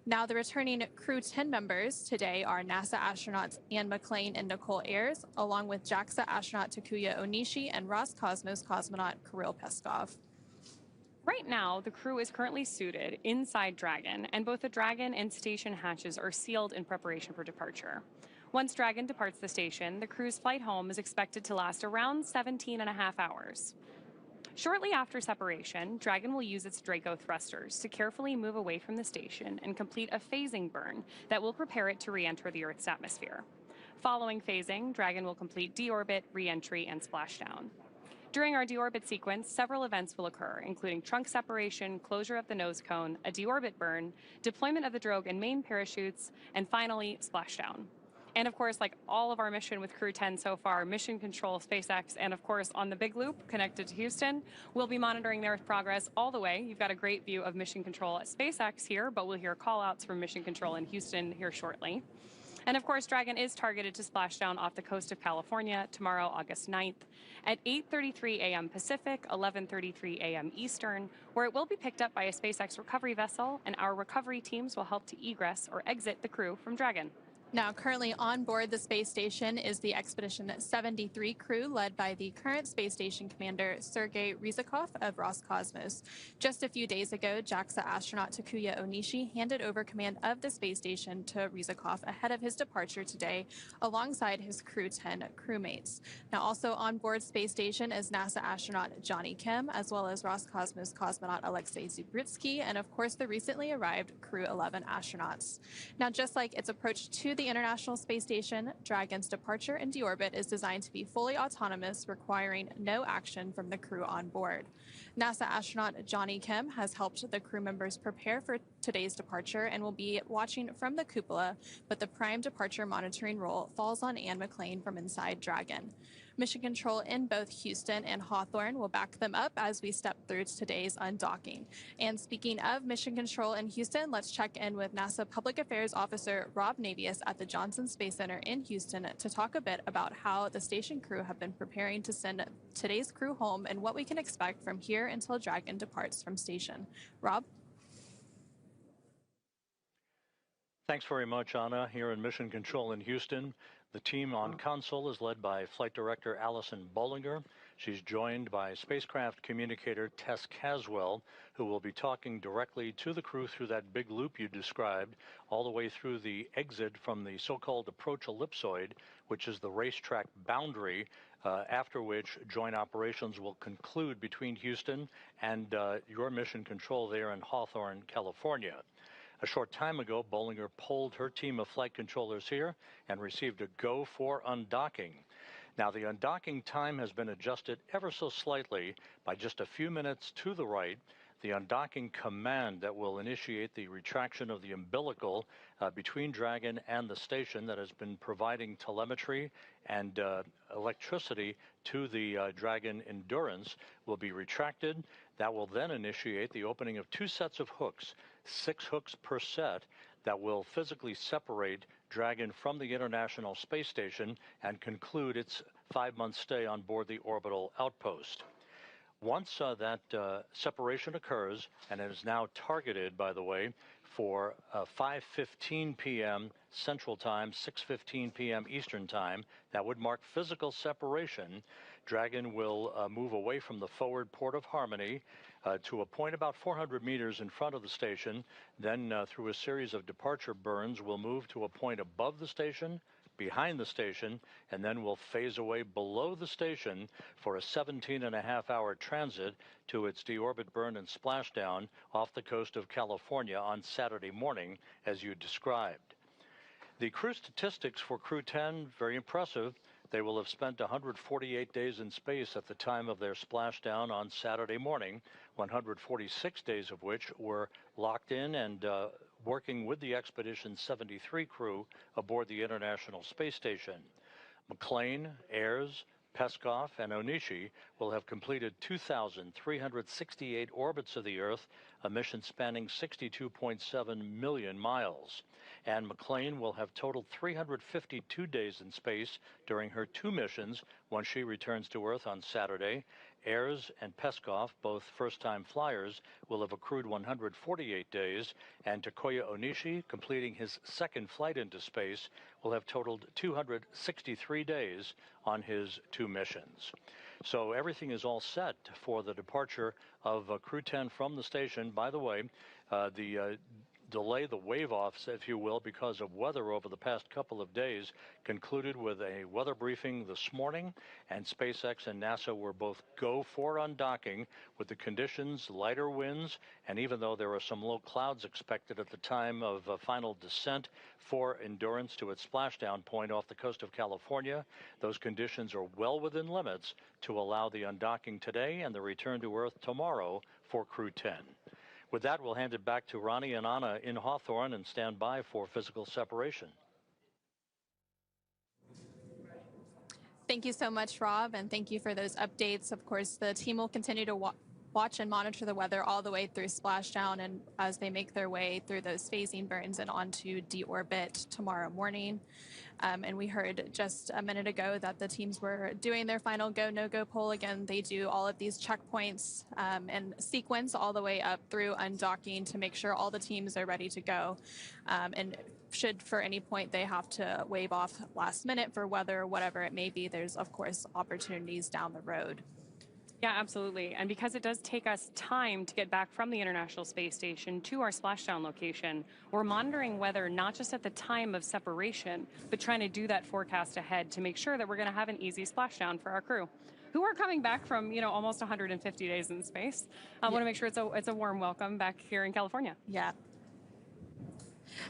Now, the returning Crew-10 members today are NASA astronauts McClain and Nichole Ayers, along with JAXA astronaut Takuya Onishi and Roscosmos cosmonaut Kirill Peskov. Right now, the crew is currently suited inside Dragon, and both the Dragon and station hatches are sealed in preparation for departure. Once Dragon departs the station, the crew's flight home is expected to last around 17.5 hours. Shortly after separation, Dragon will use its Draco thrusters to carefully move away from the station and complete a phasing burn that will prepare it to re-enter the Earth's atmosphere. Following phasing, Dragon will complete deorbit, re-entry, and splashdown. During our deorbit sequence, several events will occur, including trunk separation, closure of the nose cone, a deorbit burn, deployment of the drogue and main parachutes, and finally, splashdown. And of course, like all of our mission with Crew-10 so far, Mission Control, SpaceX, and of course on the big loop connected to Houston, we'll be monitoring their progress all the way. You've got a great view of Mission Control at SpaceX here, but we'll hear call-outs from Mission Control in Houston here shortly. And of course, Dragon is targeted to splash down off the coast of California tomorrow, August 9th, at 8:33 a.m. Pacific, 11:33 a.m. Eastern, where it will be picked up by a SpaceX recovery vessel, and our recovery teams will help to egress or exit the crew from Dragon. Now, currently on board the space station is the Expedition 73 crew, led by the current space station commander, Sergei Ryzhikov of Roscosmos. Just a few days ago, JAXA astronaut Takuya Onishi handed over command of the space station to Ryzhikov ahead of his departure today, alongside his Crew-10 crewmates. Now, also on board space station is NASA astronaut Johnny Kim, as well as Roscosmos cosmonaut Alexei Zubrytsky, and of course the recently arrived Crew-11 astronauts. Now, just like its approach to the International Space Station, Dragon's departure and deorbit is designed to be fully autonomous, requiring no action from the crew on board. NASA astronaut Johnny Kim has helped the crew members prepare for today's departure and will be watching from the cupola, but the prime departure monitoring role falls on McClain from inside Dragon. Mission Control in both Houston and Hawthorne will back them up as we step through today's undocking. And speaking of Mission Control in Houston, let's check in with NASA Public Affairs Officer Rob Navius at the Johnson Space Center in Houston to talk a bit about how the station crew have been preparing to send today's crew home and what we can expect from here until Dragon departs from station. Rob? Thanks very much, Anna. Here in Mission Control in Houston, the team on console is led by Flight Director Allison Bollinger. She's joined by spacecraft communicator Tess Caswell, who will be talking directly to the crew through that big loop you described, all the way through the exit from the so-called approach ellipsoid, which is the racetrack boundary after which joint operations will conclude between Houston and your mission control there in Hawthorne, California. A short time ago, Bollinger polled her team of flight controllers here and received a go for undocking. Now, the undocking time has been adjusted ever so slightly by just a few minutes to the right. The undocking command that will initiate the retraction of the umbilical between Dragon and the station that has been providing telemetry and electricity to the Dragon Endurance will be retracted. That will then initiate the opening of 2 sets of hooks, 6 hooks per set, that will physically separate Dragon from the International Space Station and conclude its 5-month stay on board the orbital outpost. Once that separation occurs, and it is now targeted, by the way, for 5:15 p.m. Central Time, 6:15 p.m. Eastern Time, that would mark physical separation. Dragon will move away from the forward port of Harmony to a point about 400 meters in front of the station. Then through a series of departure burns, we'll move to a point above the station, behind the station, and then we'll phase away below the station for a 17.5-hour transit to its deorbit burn and splashdown off the coast of California on Saturday morning, as you described. The crew statistics for Crew-10, very impressive. They will have spent 148 days in space at the time of their splashdown on Saturday morning, 146 days of which were locked in and working with the Expedition 73 crew aboard the International Space Station. McClain, Ayers, Peskov, and Onishi will have completed 2,368 orbits of the Earth, a mission spanning 62.7 million miles. And McClain will have totaled 352 days in space during her 2 missions when she returns to Earth on Saturday. Ayers and Peskov, both first-time flyers, will have accrued 148 days, and Takuya Onishi, completing his 2nd flight into space, will have totaled 263 days on his 2 missions. So everything is all set for the departure of Crew-10 from the station. By the way, the delay, the wave-offs, if you will, because of weather over the past couple of days, concluded with a weather briefing this morning, and SpaceX and NASA were both go for undocking with the conditions, lighter winds, and even though there are some low clouds expected at the time of final descent for Endurance to its splashdown point off the coast of California, those conditions are well within limits to allow the undocking today and the return to Earth tomorrow for Crew-10. With that, we'll hand it back to Ronnie and Anna in Hawthorne and stand by for physical separation. Thank you so much, Rob, and thank you for those updates. Of course, the team will continue to watch and monitor the weather all the way through splashdown and as they make their way through those phasing burns and onto deorbit tomorrow morning. And we heard just a minute ago that the teams were doing their final go, no-go poll. Again, they do all of these checkpoints and sequence all the way up through undocking to make sure all the teams are ready to go. And should for any point they have to wave off last minute for weather or whatever it may be, there's of course opportunities down the road. Yeah, absolutely. And because it does take us time to get back from the International Space Station to our splashdown location, we're monitoring weather not just at the time of separation, but trying to do that forecast ahead to make sure that we're going to have an easy splashdown for our crew, who are coming back from, almost 150 days in space. I want to make sure it's a warm welcome back here in California. Yeah.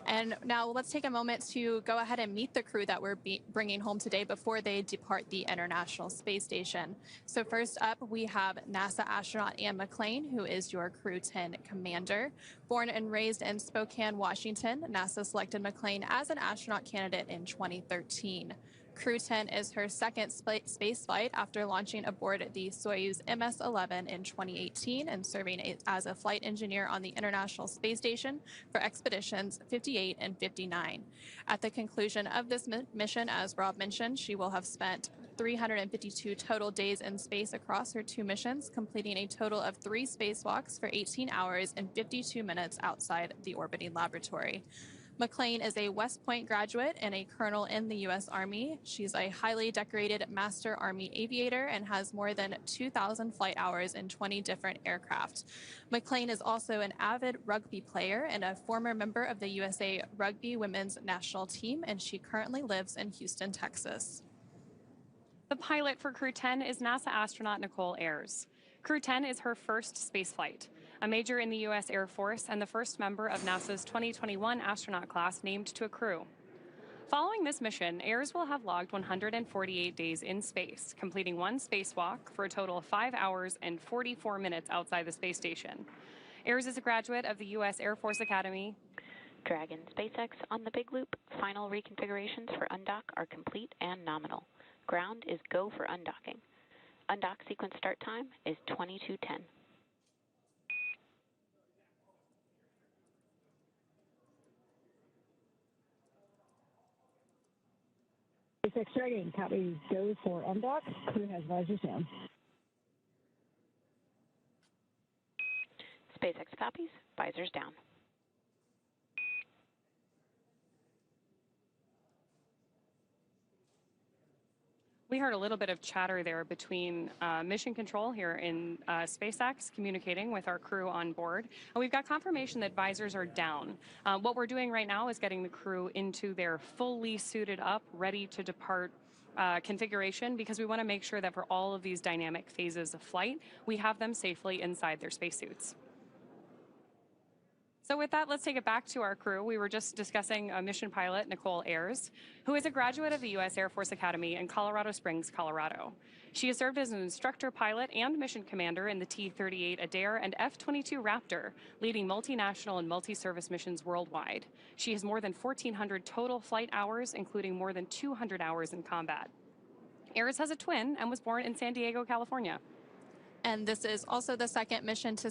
And now let's take a moment to go ahead and meet the crew that we're bringing home today before they depart the International Space Station. So first up, we have NASA astronaut Anne McClain, who is your Crew-10 commander. Born and raised in Spokane, Washington, NASA selected McClain as an astronaut candidate in 2013. Crew-10 is her 2nd space flight after launching aboard the Soyuz MS-11 in 2018 and serving as a flight engineer on the International Space Station for expeditions 58 and 59. At the conclusion of this mission, as Rob mentioned, she will have spent 352 total days in space across her 2 missions, completing a total of 3 spacewalks for 18 hours and 52 minutes outside the orbiting laboratory. McClain is a West Point graduate and a colonel in the U.S. Army. She's a highly decorated Master Army aviator and has more than 2,000 flight hours in 20 different aircraft. McClain is also an avid rugby player and a former member of the USA Rugby Women's National Team, and she currently lives in Houston, Texas. The pilot for Crew-10 is NASA astronaut Nichole Ayers. Crew-10 is her first spaceflight, a major in the U.S. Air Force and the first member of NASA's 2021 astronaut class named to a crew. Following this mission, Ayers will have logged 148 days in space, completing one spacewalk for a total of 5 hours and 44 minutes outside the space station. Ayers is a graduate of the U.S. Air Force Academy. Dragon SpaceX on the Big Loop. Final reconfigurations for undock are complete and nominal. Ground is go for undocking. Undock sequence start time is 22:10. SpaceX Dragon, copy, go for undock. Crew has visors down. SpaceX copies, visors down. We heard a little bit of chatter there between mission control here in SpaceX communicating with our crew on board. And we've got confirmation that visors are down. What we're doing right now is getting the crew into their fully suited up, ready to depart configuration, because we want to make sure that for all of these dynamic phases of flight, we have them safely inside their spacesuits. So with that, let's take it back to our crew. We were just discussing mission pilot Nichole Ayers, who is a graduate of the U.S. Air Force Academy in Colorado Springs, Colorado. She has served as an instructor pilot and mission commander in the T-38 Adair and F-22 Raptor, leading multinational and multi-service missions worldwide. She has more than 1,400 total flight hours, including more than 200 hours in combat. Ayers has a twin and was born in San Diego, California. And this is also the second mission to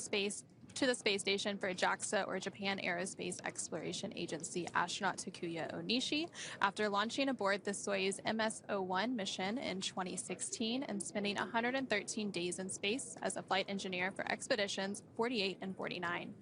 the space station for JAXA, or Japan Aerospace Exploration Agency astronaut Takuya Onishi, after launching aboard the Soyuz MS-01 mission in 2016 and spending 113 days in space as a flight engineer for expeditions 48 and 49.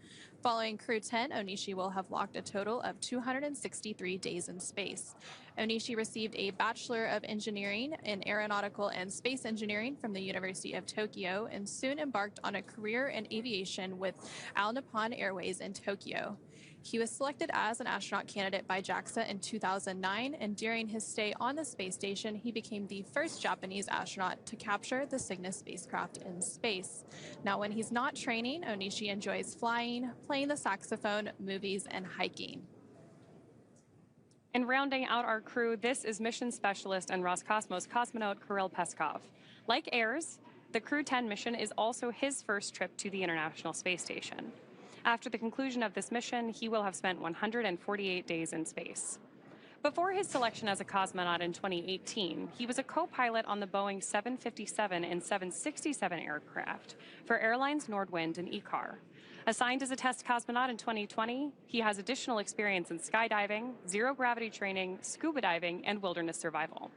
Following Crew-10, Onishi will have logged a total of 263 days in space. Onishi received a Bachelor of Engineering in Aeronautical and Space Engineering from the University of Tokyo and soon embarked on a career in aviation with All Nippon Airways in Tokyo. He was selected as an astronaut candidate by JAXA in 2009, and during his stay on the space station, he became the first Japanese astronaut to capture the Cygnus spacecraft in space. Now, when he's not training, Onishi enjoys flying, playing the saxophone, movies, and hiking. And rounding out our crew, this is mission specialist and Roscosmos cosmonaut Kirill Peskov. Like Ayers, the Crew-10 mission is also his first trip to the International Space Station. After the conclusion of this mission, he will have spent 148 days in space. Before his selection as a cosmonaut in 2018, he was a co-pilot on the Boeing 757 and 767 aircraft for airlines Nordwind and ECAR. Assigned as a test cosmonaut in 2020, he has additional experience in skydiving, zero-gravity training, scuba diving, and wilderness survival.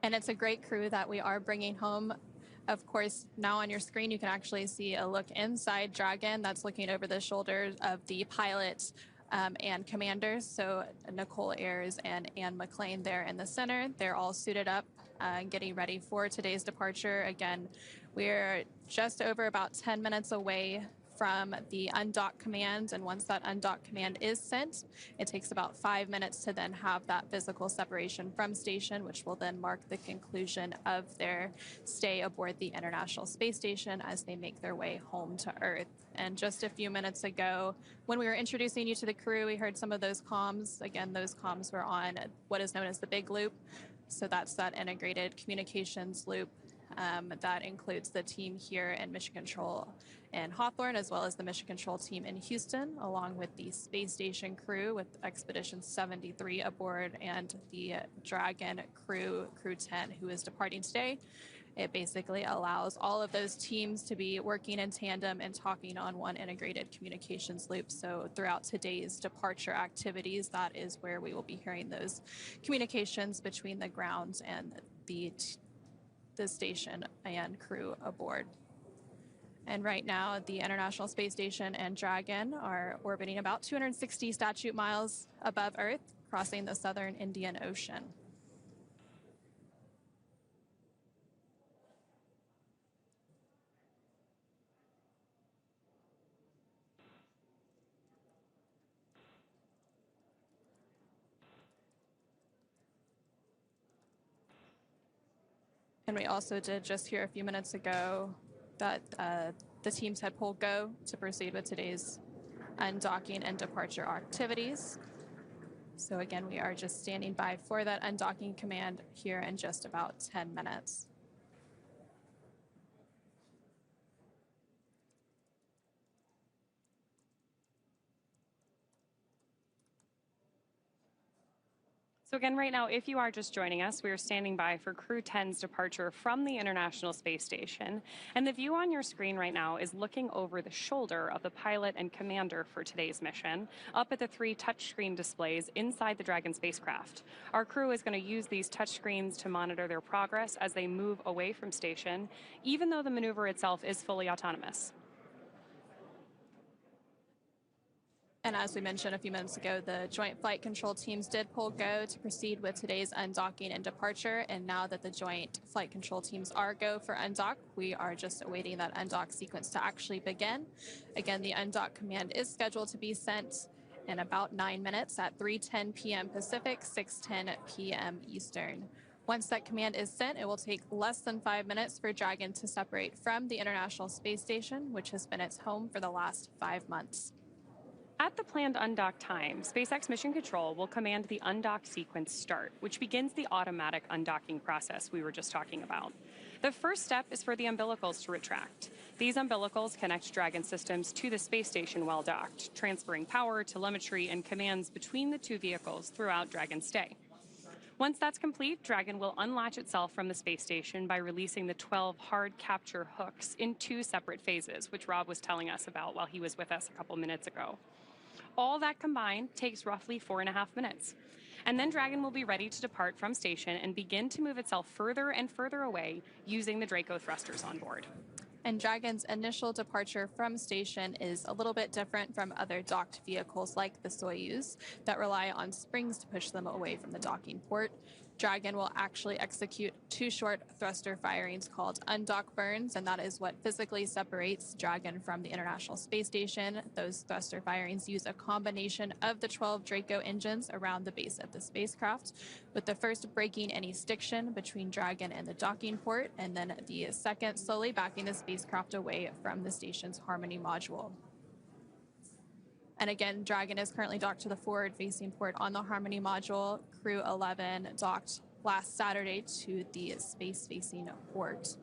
And it's a great crew that we are bringing home. Of course, now on your screen, you can actually see a look inside Dragon that's looking over the shoulders of the pilots and commanders. So Nichole Ayers and McClain there in the center. They're all suited up and getting ready for today's departure. Again, we're just over about 10 minutes away from the undock command, and once that undock command is sent, it takes about 5 minutes to then have that physical separation from station, which will then mark the conclusion of their stay aboard the International Space Station as they make their way home to Earth. And just a few minutes ago, when we were introducing you to the crew, we heard some of those comms. Again, those comms were on what is known as the Big Loop. So that's that integrated communications loop that includes the team here in Mission Control in Hawthorne, as well as the Mission Control team in Houston, along with the space station crew with Expedition 73 aboard and the Dragon Crew-10, who is departing today. It basically allows all of those teams to be working in tandem and talking on one integrated communications loop. So throughout today's departure activities, that is where we will be hearing those communications between the ground and the station and crew aboard. And right now, the International Space Station and Dragon are orbiting about 260 statute miles above Earth, crossing the southern Indian Ocean. And we also did just hear a few minutes ago that the teams had pulled go to proceed with today's undocking and departure activities. So again, we are just standing by for that undocking command here in just about 10 minutes. So again, right now, if you are just joining us, we are standing by for Crew-10's departure from the International Space Station. And the view on your screen right now is looking over the shoulder of the pilot and commander for today's mission, up at the 3 touchscreen displays inside the Dragon spacecraft. Our crew is going to use these touchscreens to monitor their progress as they move away from station, even though the maneuver itself is fully autonomous. And as we mentioned a few minutes ago, the Joint Flight Control teams did pull go to proceed with today's undocking and departure. And now that the Joint Flight Control teams are go for undock, we are just awaiting that undock sequence to actually begin. Again, the undock command is scheduled to be sent in about 9 minutes at 3:10 p.m. Pacific, 6:10 p.m. Eastern. Once that command is sent, it will take less than 5 minutes for Dragon to separate from the International Space Station, which has been its home for the last 5 months. At the planned undock time, SpaceX Mission Control will command the undock sequence start, which begins the automatic undocking process we were just talking about. The first step is for the umbilicals to retract. These umbilicals connect Dragon systems to the space station while docked, transferring power, telemetry, and commands between the two vehicles throughout Dragon's stay. Once that's complete, Dragon will unlatch itself from the space station by releasing the 12 hard capture hooks in 2 separate phases, which Rob was telling us about while he was with us a couple minutes ago. All that combined takes roughly 4.5 minutes. And then Dragon will be ready to depart from station and begin to move itself further and further away using the Draco thrusters on board. And Dragon's initial departure from station is a little bit different from other docked vehicles like the Soyuz that rely on springs to push them away from the docking port. Dragon will actually execute 2 short thruster firings called undock burns, and that is what physically separates Dragon from the International Space Station. Those thruster firings use a combination of the 12 Draco engines around the base of the spacecraft, with the first breaking any stiction between Dragon and the docking port, and then the second slowly backing the spacecraft away from the station's Harmony module. And again, Dragon is currently docked to the forward-facing port on the Harmony module. Crew-11 docked last Saturday to the space-facing port.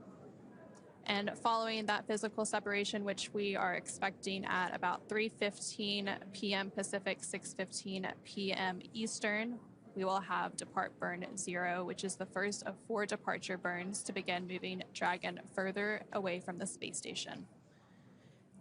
And following that physical separation, which we are expecting at about 3:15 p.m. Pacific, 6:15 p.m. Eastern, we will have depart burn 0, which is the first of 4 departure burns to begin moving Dragon further away from the space station.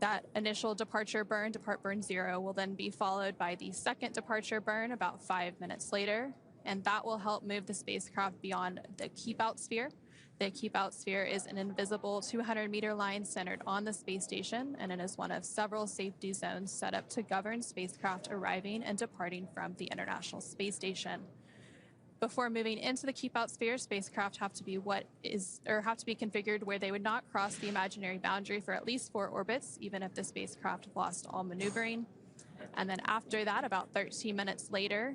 That initial departure burn, depart burn 0, will then be followed by the second departure burn about 5 minutes later, and that will help move the spacecraft beyond the keep-out sphere. The keep-out sphere is an invisible 200-meter line centered on the space station, and it is one of several safety zones set up to govern spacecraft arriving and departing from the International Space Station. Before moving into the keep-out sphere, spacecraft have to be configured where they would not cross the imaginary boundary for at least 4 orbits, even if the spacecraft lost all maneuvering. And then after that, about 13 minutes later,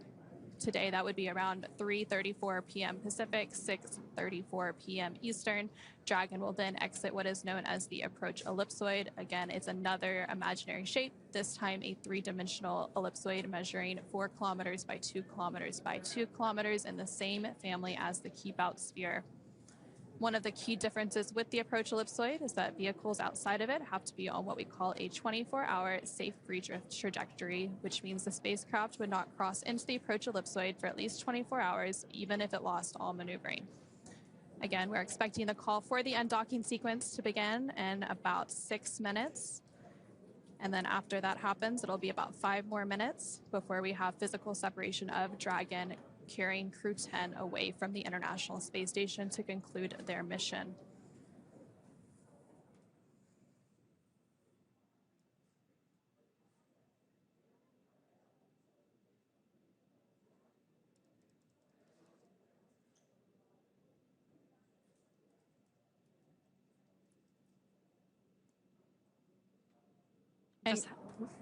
today that would be around 3:34 p.m. Pacific, 6:34 p.m. Eastern, Dragon will then exit what is known as the approach ellipsoid. Again, it's another imaginary shape, this time a 3-dimensional ellipsoid measuring 4 kilometers by 2 kilometers by 2 kilometers in the same family as the keep-out sphere. One of the key differences with the approach ellipsoid is that vehicles outside of it have to be on what we call a 24-hour safe redrift trajectory, which means the spacecraft would not cross into the approach ellipsoid for at least 24 hours, even if it lost all maneuvering. Again, we're expecting the call for the undocking sequence to begin in about 6 minutes. And then after that happens, it'll be about 5 more minutes before we have physical separation of Dragon carrying Crew-10 away from the International Space Station to conclude their mission.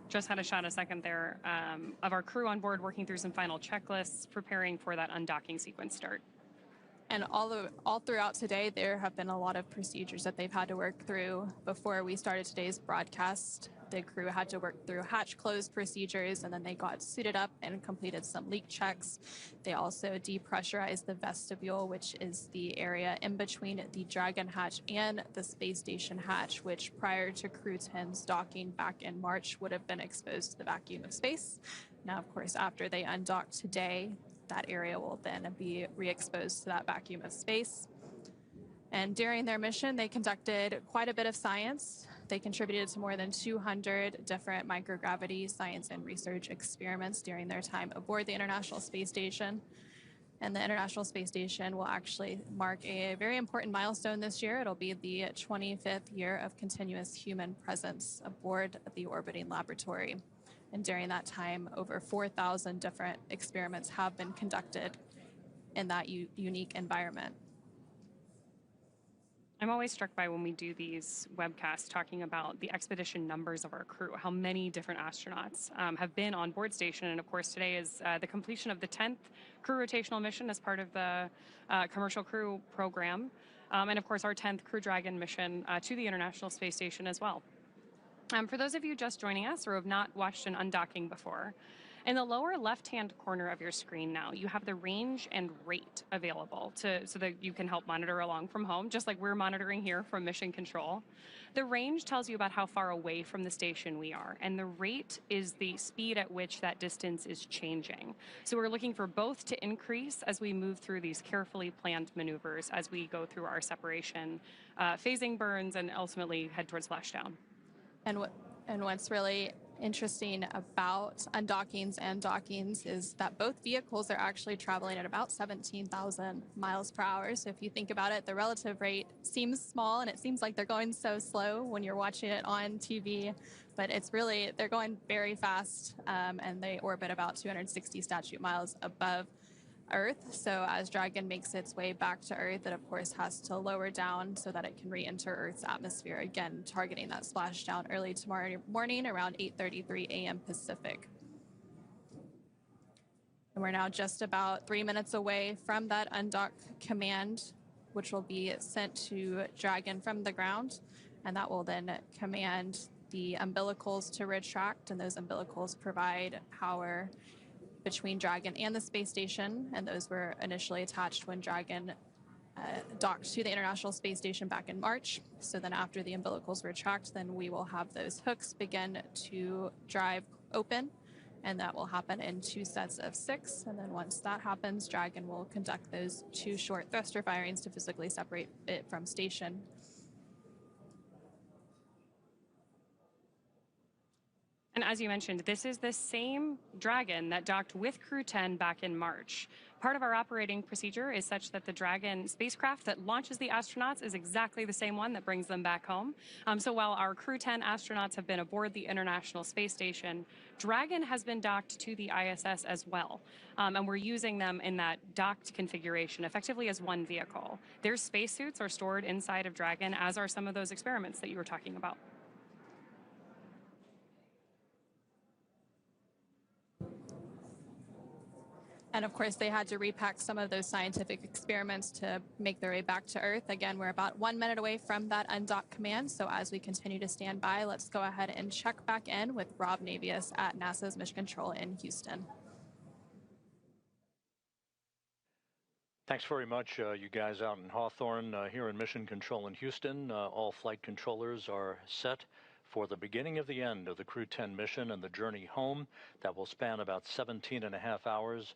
Just had a shot a second there of our crew on board working through some final checklists, preparing for that undocking sequence start. And all throughout today, there have been a lot of procedures that they've had to work through. Before we started today's broadcast, the crew had to work through hatch close procedures, and then they got suited up and completed some leak checks. They also depressurized the vestibule, which is the area in between the Dragon hatch and the space station hatch, which prior to Crew-10's docking back in March would have been exposed to the vacuum of space. Now, of course, after they undock today, that area will then be re-exposed to that vacuum of space. And during their mission, they conducted quite a bit of science. They contributed to more than 200 different microgravity science and research experiments during their time aboard the International Space Station. And the International Space Station will actually mark a very important milestone this year. It'll be the 25th year of continuous human presence aboard the orbiting laboratory. And during that time, over 4,000 different experiments have been conducted in that unique environment. I'm always struck by when we do these webcasts talking about the expedition numbers of our crew, how many different astronauts have been on board station. And of course, today is the completion of the 10th crew rotational mission as part of the commercial crew program. And of course, our 10th Crew Dragon mission to the International Space Station as well. For those of you just joining us or who have not watched an undocking before, in the lower left-hand corner of your screen now, you have the range and rate available so that you can help monitor along from home, just like we're monitoring here from Mission Control. The range tells you about how far away from the station we are, and the rate is the speed at which that distance is changing. So we're looking for both to increase as we move through these carefully planned maneuvers as we go through our separation, phasing burns, and ultimately head towards splashdown. And what's really interesting about undockings and dockings is that both vehicles are actually traveling at about 17,000 miles per hour. So if you think about it, the relative rate seems small and it seems like they're going so slow when you're watching it on TV, but it's really, they're going very fast, and they orbit about 260 statute miles above Earth. So as Dragon makes its way back to Earth, it of course has to lower down so that it can re-enter Earth's atmosphere, again targeting that splashdown early tomorrow morning around 8:33 a.m. Pacific. And we're now just about 3 minutes away from that undock command, which will be sent to Dragon from the ground, and that will then command the umbilicals to retract, and those umbilicals provide power between Dragon and the space station, and those were initially attached when Dragon docked to the International Space Station back in March. So then after the umbilicals retract, then we will have those hooks begin to drive open, and that will happen in 2 sets of 6. And then once that happens, Dragon will conduct those 2 short thruster firings to physically separate it from station. And as you mentioned, this is the same Dragon that docked with Crew-10 back in March. Part of our operating procedure is such that the Dragon spacecraft that launches the astronauts is exactly the same one that brings them back home. So while our Crew-10 astronauts have been aboard the International Space Station, Dragon has been docked to the ISS as well. And we're using them in that docked configuration, effectively as one vehicle. Their spacesuits are stored inside of Dragon, as are some of those experiments that you were talking about. And of course, they had to repack some of those scientific experiments to make their way back to Earth. Again, we're about 1 minute away from that undock command. So as we continue to stand by, let's go ahead and check back in with Rob Navius at NASA's Mission Control in Houston. Thanks very much, you guys out in Hawthorne. Here in Mission Control in Houston, all flight controllers are set for the beginning of the end of the Crew-10 mission and the journey home that will span about 17.5 hours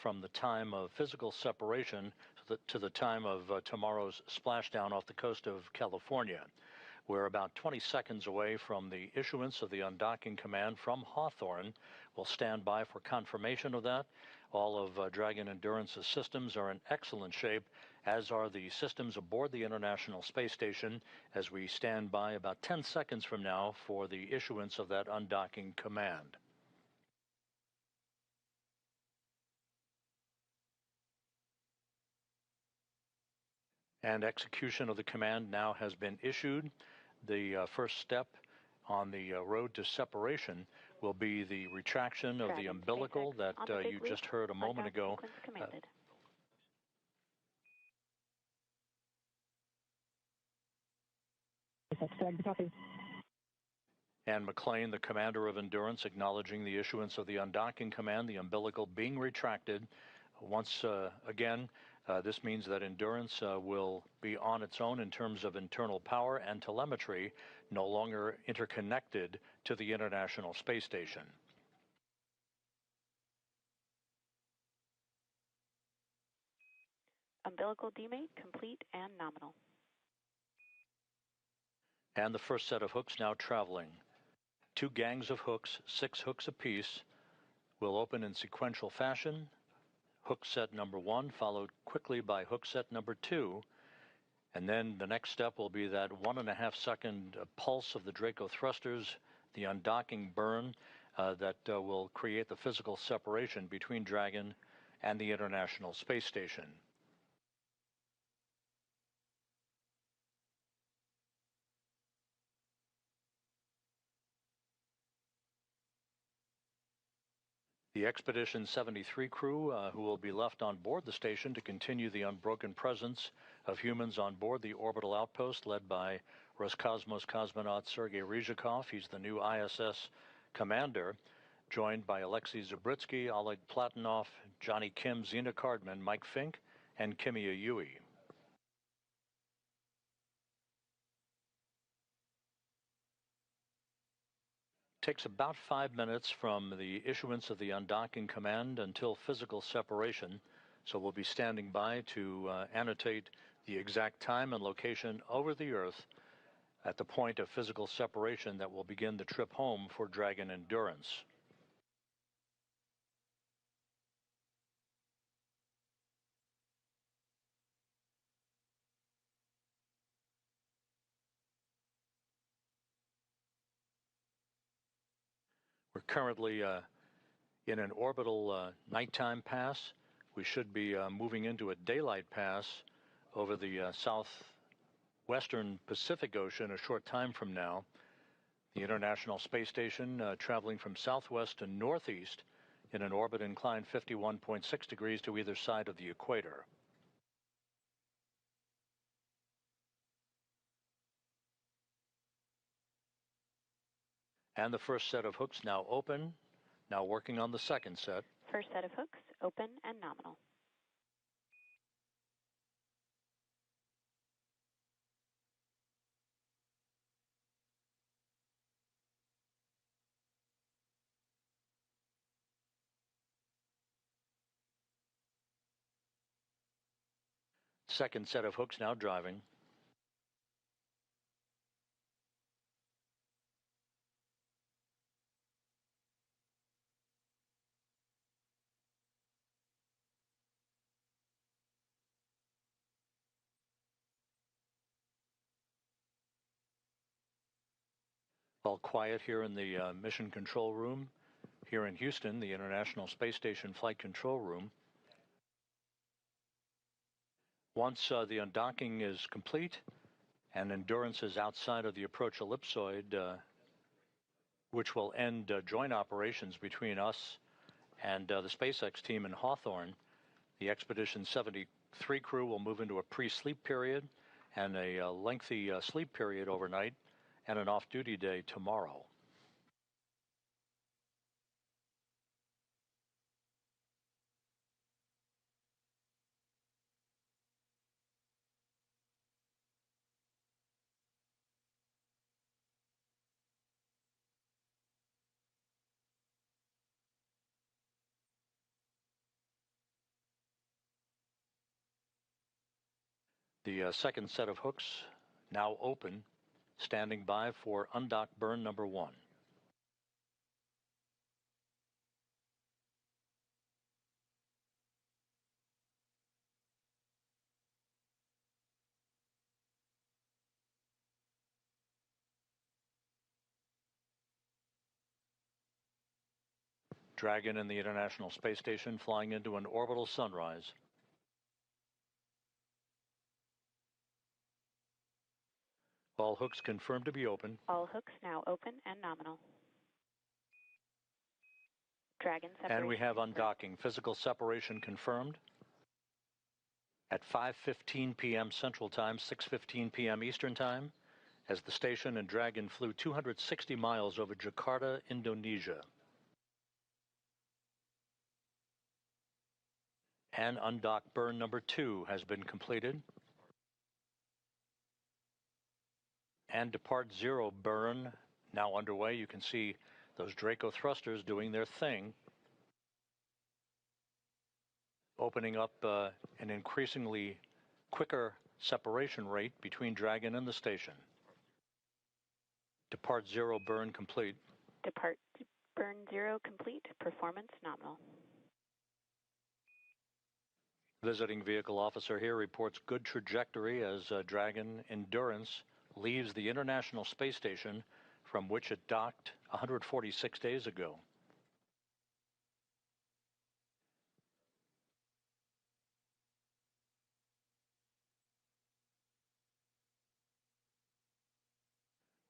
from the time of physical separation to the time of tomorrow's splashdown off the coast of California. We're about 20 seconds away from the issuance of the undocking command from Hawthorne. We'll stand by for confirmation of that. All of Dragon Endurance's systems are in excellent shape, as are the systems aboard the International Space Station, as we stand by about 10 seconds from now for the issuance of that undocking command. And execution of the command now has been issued. The first step on the road to separation will be the retraction of the umbilical that you just heard a moment ago. Copy. And McClain, the commander of Endurance, acknowledging the issuance of the undocking command, the umbilical being retracted. Once again, this means that Endurance will be on its own in terms of internal power and telemetry, no longer interconnected to the International Space Station. Umbilical demate complete and nominal. And the first set of hooks now traveling. 2 gangs of hooks, 6 hooks apiece, will open in sequential fashion. Hook set number 1 followed quickly by hook set number 2. And then the next step will be that 1.5 second pulse of the Draco thrusters, the undocking burn that will create the physical separation between Dragon and the International Space Station. The Expedition 73 crew, who will be left on board the station to continue the unbroken presence of humans on board the orbital outpost led by Roscosmos cosmonaut Sergei Ryzhikov. He's the new ISS commander, joined by Alexei Zabritsky, Oleg Platonov, Johnny Kim, Zena Cardman, Mike Fink, and Kimia Yui. Takes about 5 minutes from the issuance of the undocking command until physical separation, so we'll be standing by to annotate the exact time and location over the Earth at the point of physical separation that will begin the trip home for Dragon Endurance. We're currently in an orbital nighttime pass. We should be moving into a daylight pass over the southwestern Pacific Ocean a short time from now. The International Space Station traveling from southwest to northeast in an orbit inclined 51.6 degrees to either side of the equator. And the first set of hooks now open, now working on the second set. First set of hooks, open and nominal. Second set of hooks now driving. All quiet here in the mission control room. Here in Houston, the International Space Station Flight Control Room. Once the undocking is complete and Endurance is outside of the approach ellipsoid, which will end joint operations between us and the SpaceX team in Hawthorne, the Expedition 73 crew will move into a pre-sleep period and a lengthy sleep period overnight and an off-duty day tomorrow. The second set of hooks now open, standing by for undock burn number 1. Dragon and the International Space Station flying into an orbital sunrise. All hooks confirmed to be open. All hooks now open and nominal. Dragon separation. And we have undocking. Physical separation confirmed at 5:15 p.m. Central Time, 6:15 p.m. Eastern Time, as the station and Dragon flew 260 miles over Jakarta, Indonesia. And undock burn number 2 has been completed. And depart 0 burn now underway. You can see those Draco thrusters doing their thing, opening up an increasingly quicker separation rate between Dragon and the station. Depart 0 burn complete. Depart burn 0 complete. Performance nominal. Visiting vehicle officer here reports good trajectory as Dragon Endurance leaves the International Space Station from which it docked 146 days ago.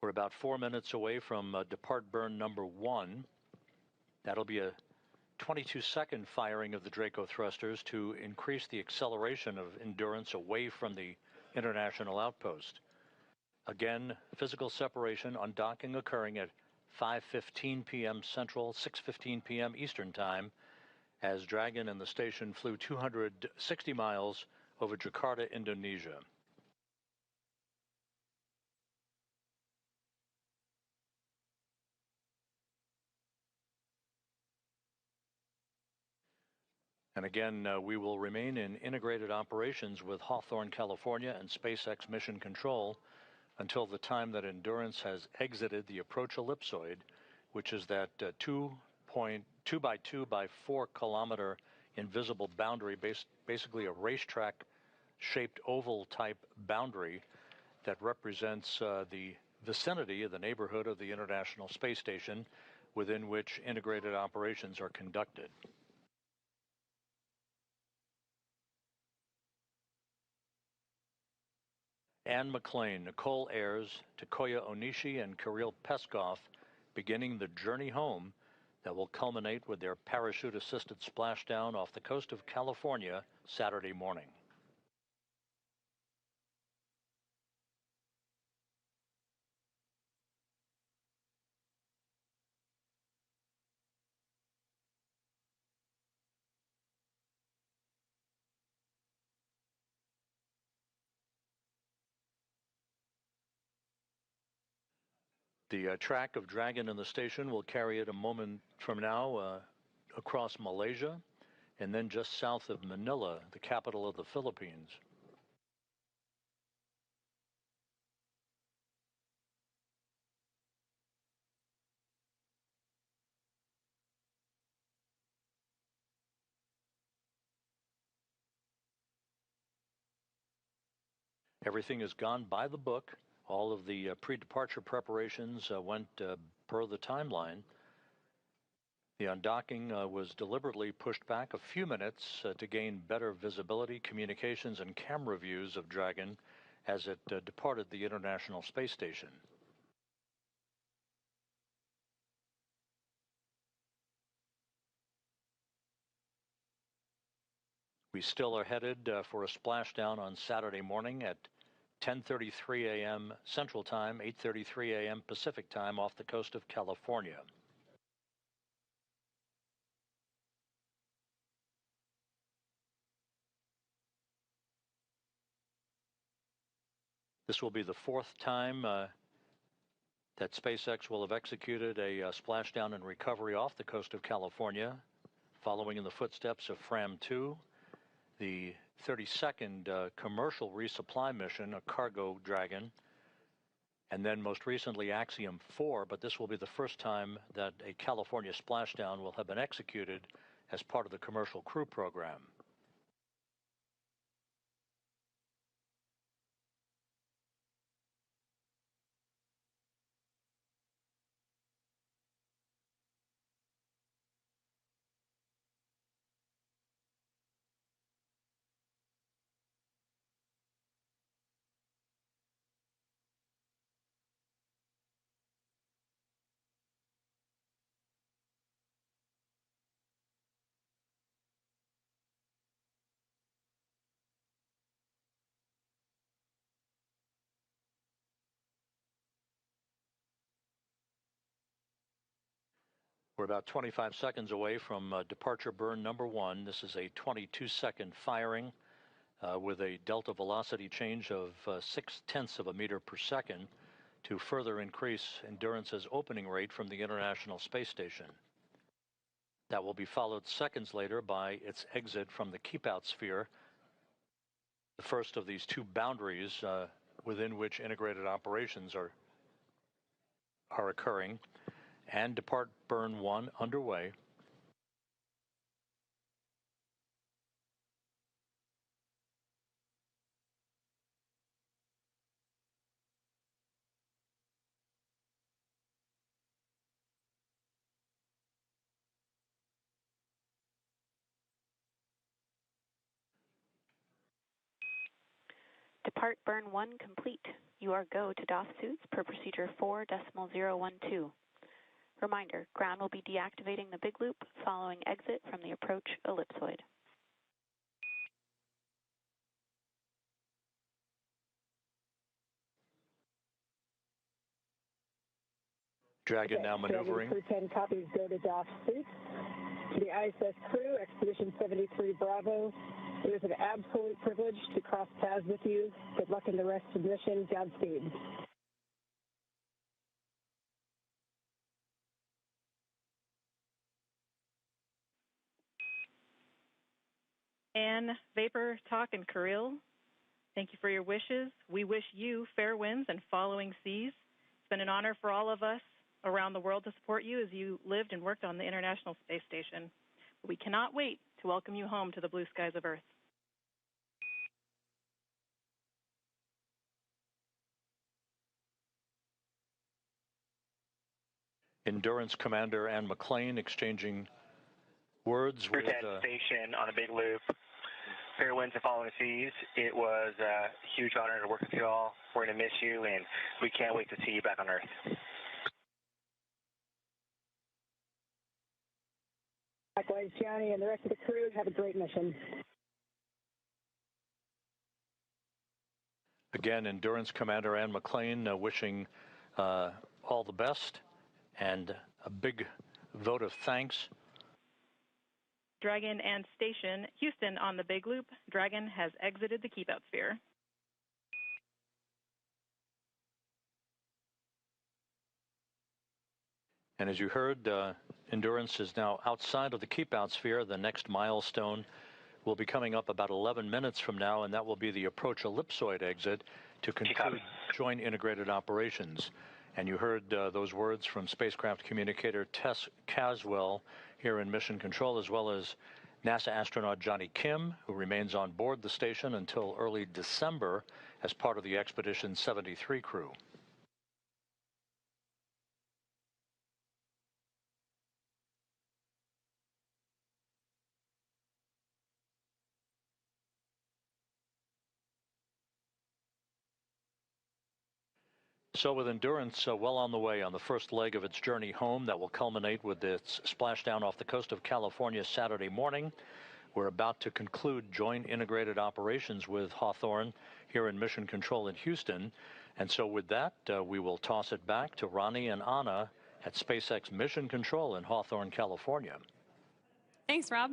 We're about 4 minutes away from depart burn number 1. That'll be a 22-second firing of the Draco thrusters to increase the acceleration of Endurance away from the international outpost. Again, physical separation, undocking occurring at 5:15 p.m. Central, 6:15 p.m. Eastern Time, as Dragon and the station flew 260 miles over Jakarta, Indonesia. And again, we will remain in integrated operations with Hawthorne, California and SpaceX Mission Control until the time that Endurance has exited the approach ellipsoid, which is that 2 by 2 by 4 kilometer invisible boundary, basically a racetrack shaped oval type boundary that represents the vicinity of the neighborhood of the International Space Station within which integrated operations are conducted. Anne McClain, Nichole, Ayers, Takuya Onishi, and Kirill Peskov beginning the journey home that will culminate with their parachute-assisted splashdown off the coast of California Saturday morning. The track of Dragon in the station will carry it a moment from now across Malaysia and then just south of Manila, the capital of the Philippines. Everything has gone by the book. All of the pre-departure preparations went per the timeline. The undocking was deliberately pushed back a few minutes to gain better visibility, communications, and camera views of Dragon as it departed the International Space Station. We still are headed for a splashdown on Saturday morning at 10:33 a.m. Central Time, 8:33 a.m. Pacific Time off the coast of California. This will be the 4th time that SpaceX will have executed a splashdown and recovery off the coast of California, following in the footsteps of FRAM-2, the 32nd commercial resupply mission, a cargo Dragon, and then most recently Axiom 4, but this will be the first time that a California splashdown will have been executed as part of the commercial crew program. We're about 25 seconds away from departure burn number 1. This is a 22-second firing with a delta velocity change of 0.6 of a meter per second to further increase Endurance's opening rate from the International Space Station. That will be followed seconds later by its exit from the keep-out sphere, the first of these two boundaries within which integrated operations are occurring, and depart burn 1 underway. Depart burn 1 complete. You are go to DOF suits per procedure 4.012. Reminder, ground will be deactivating the big loop following exit from the approach ellipsoid. Dragon now maneuvering. Crew-10 copies, go to DOF suits. To the ISS crew, Expedition 73 Bravo, it is an absolute privilege to cross paths with you. Good luck in the rest of the mission. Godspeed. Anne, Vapor, Talk, and Kirill, thank you for your wishes. We wish you fair winds and following seas. It's been an honor for all of us around the world to support you as you lived and worked on the International Space Station. We cannot wait to welcome you home to the blue skies of Earth. Endurance Commander Anne McClain exchanging words with Crew-10 station on a big loop. Fair winds and following seas. It was a huge honor to work with you all. We're going to miss you, and we can't wait to see you back on Earth. Likewise, Johnny and the rest of the crew, have a great mission. Again, Endurance Commander Anne McClain wishing all the best and a big vote of thanks. Dragon and Station, Houston on the big loop. Dragon has exited the keep-out sphere. And as you heard, Endurance is now outside of the keep-out sphere. The next milestone will be coming up about 11 minutes from now, and that will be the approach ellipsoid exit to conclude joint integrated operations. And you heard those words from spacecraft communicator Tess Caswell here in Mission Control, as well as NASA astronaut Johnny Kim, who remains on board the station until early December as part of the Expedition 73 crew. So with Endurance well on the way on the first leg of its journey home that will culminate with its splashdown off the coast of California Saturday morning, we're about to conclude joint integrated operations with Hawthorne here in Mission Control in Houston. And so with that, we will toss it back to Ronnie and Anna at SpaceX Mission Control in Hawthorne, California. Thanks, Rob.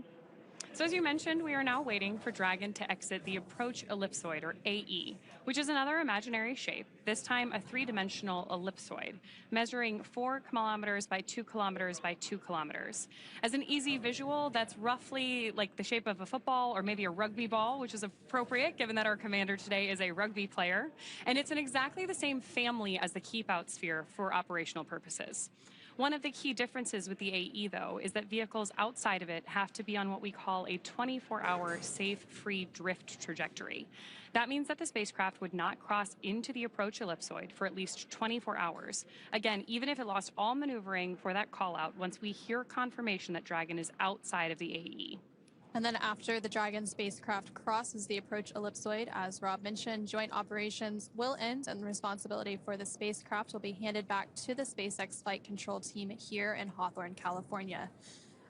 So as you mentioned, we are now waiting for Dragon to exit the approach ellipsoid, or AE, which is another imaginary shape, this time a three-dimensional ellipsoid, measuring 4 kilometers by 2 kilometers by 2 kilometers. As an easy visual, that's roughly like the shape of a football or maybe a rugby ball, which is appropriate given that our commander today is a rugby player. And it's in exactly the same family as the keep-out sphere for operational purposes. One of the key differences with the AE, though, is that vehicles outside of it have to be on what we call a 24-hour safe, free drift trajectory. That means that the spacecraft would not cross into the approach ellipsoid for at least 24 hours. Again, even if it lost all maneuvering for that call-out once we hear confirmation that Dragon is outside of the AE. And then after the Dragon spacecraft crosses the approach ellipsoid, as Rob mentioned, joint operations will end and the responsibility for the spacecraft will be handed back to the SpaceX flight control team here in Hawthorne, California.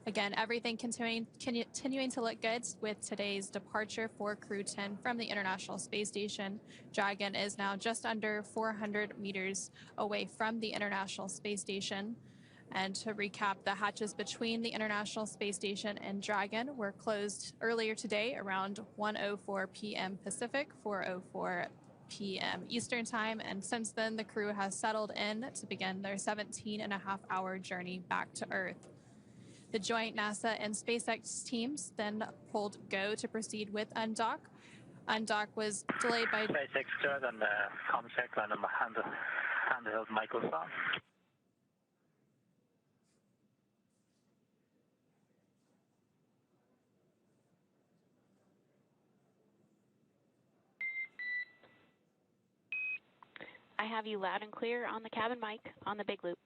Again, everything continuing to look good with today's departure for Crew-10 from the International Space Station. Dragon is now just under 400 meters away from the International Space Station. And to recap, the hatches between the International Space Station and Dragon were closed earlier today around 1:04 p.m. Pacific, 4:04 p.m. Eastern Time, and since then the crew has settled in to begin their 17.5-hour journey back to Earth. The joint NASA and SpaceX teams then pulled go to proceed with undock. Undock was delayed by SpaceX Dragon com check on the handheld microphone. I have you loud and clear on the cabin mic on the big loop.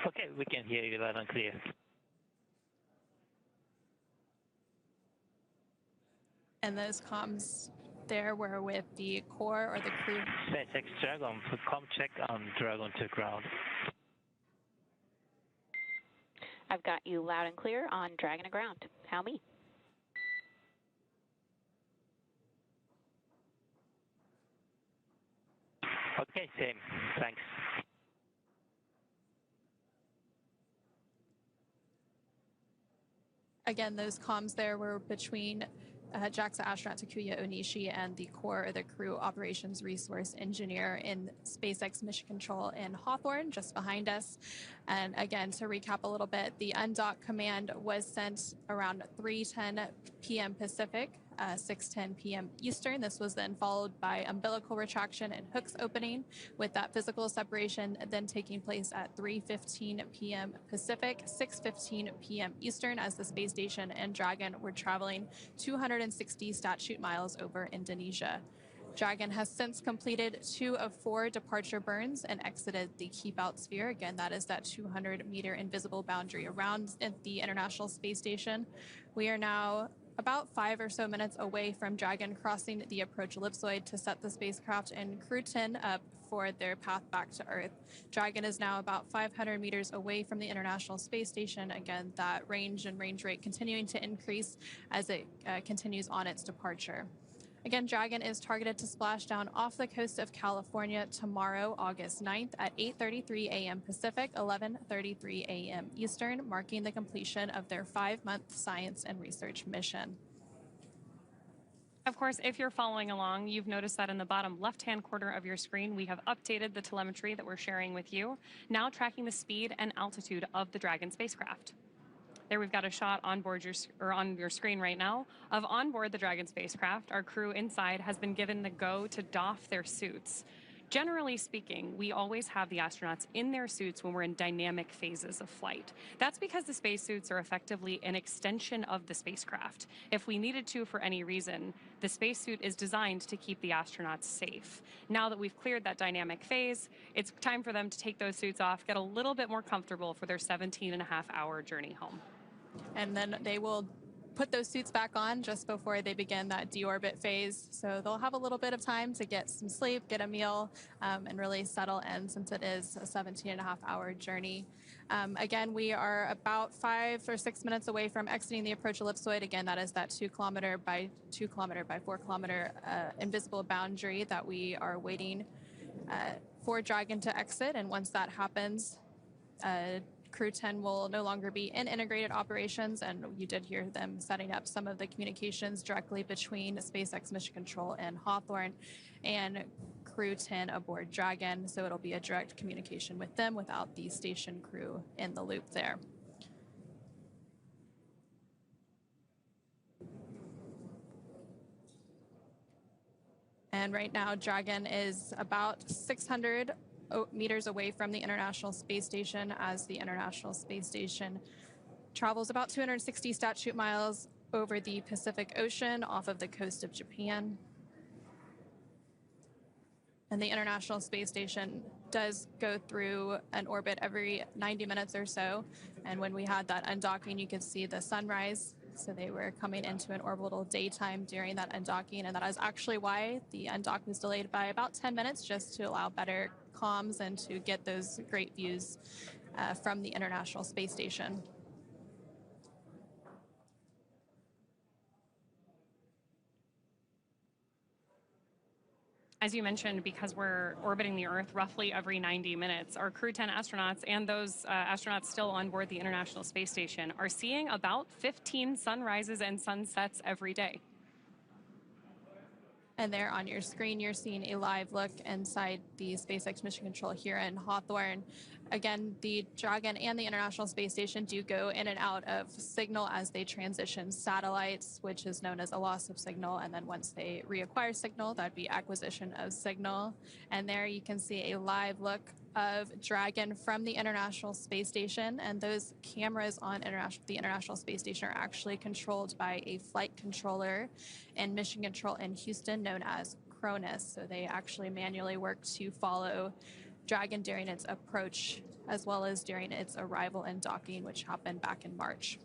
Okay, we can hear you loud and clear. And those comms there were with the core or the crew. SpaceX Dragon, com check on Dragon to ground. I've got you loud and clear on Dragon to ground. How me? Okay, same. Thanks. Again, those comms there were between JAXA astronaut Takuya Onishi and the core or the crew operations resource engineer in SpaceX Mission Control in Hawthorne, just behind us. And again, to recap a little bit, the undock command was sent around 3:10 p.m. Pacific, 6:10 p.m. Eastern. This was then followed by umbilical retraction and hooks opening, with that physical separation then taking place at 3:15 p.m. Pacific, 6:15 p.m. Eastern, as the space station and Dragon were traveling 260 statute miles over Indonesia. Dragon has since completed 2 of 4 departure burns and exited the keep-out sphere. Again, that is that 200-meter invisible boundary around the International Space Station. We are now about 5 or so minutes away from Dragon crossing the approach ellipsoid to set the spacecraft and Crew-10 up for their path back to Earth. Dragon is now about 500 meters away from the International Space Station. Again, that range and range rate continuing to increase as it continues on its departure. Again, Dragon is targeted to splash down off the coast of California tomorrow, August 9th at 8:33 a.m. Pacific, 11:33 a.m. Eastern, marking the completion of their 5-month science and research mission. Of course, if you're following along, you've noticed that in the bottom left-hand corner of your screen, we have updated the telemetry that we're sharing with you, now tracking the speed and altitude of the Dragon spacecraft. There we've got a shot on board on your screen right now of on board the Dragon spacecraft. Our crew inside has been given the go to doff their suits. Generally speaking, we always have the astronauts in their suits when we're in dynamic phases of flight. That's because the spacesuits are effectively an extension of the spacecraft. If we needed to for any reason, the spacesuit is designed to keep the astronauts safe. Now that we've cleared that dynamic phase, it's time for them to take those suits off, get a little bit more comfortable for their 17.5-hour journey home. And then they will put those suits back on just before they begin that deorbit phase. So they'll have a little bit of time to get some sleep, get a meal, and really settle in, since it is a 17.5-hour journey. Again, we are about 5 or 6 minutes away from exiting the approach ellipsoid. Again, that is that 2 kilometer by 4 kilometer invisible boundary that we are waiting for Dragon to exit. And once that happens, Crew-10 will no longer be in integrated operations, and you did hear them setting up some of the communications directly between SpaceX Mission Control and Hawthorne and Crew-10 aboard Dragon, so it'll be a direct communication with them without the station crew in the loop there. And right now, Dragon is about 600 meters away from the International Space Station, as the International Space Station travels about 260 statute miles over the Pacific Ocean off of the coast of Japan. And the International Space Station does go through an orbit every 90 minutes or so. And when we had that undocking, you could see the sunrise. So they were coming into an orbital daytime during that undocking, and that is actually why the undock was delayed by about 10 minutes, just to allow better comms and to get those great views from the International Space Station. As you mentioned, because we're orbiting the Earth roughly every 90 minutes, our Crew-10 astronauts and those astronauts still on board the International Space Station are seeing about 15 sunrises and sunsets every day. And there on your screen, you're seeing a live look inside the SpaceX Mission Control here in Hawthorne. Again, the Dragon and the International Space Station do go in and out of signal as they transition satellites, which is known as a loss of signal. And then once they reacquire signal, that'd be acquisition of signal. And there you can see a live look of Dragon from the International Space Station. And those cameras on the International Space Station are actually controlled by a flight controller and mission control in Houston known as Cronus. So they actually manually work to follow Dragon during its approach as well as during its arrival and docking, which happened back in March.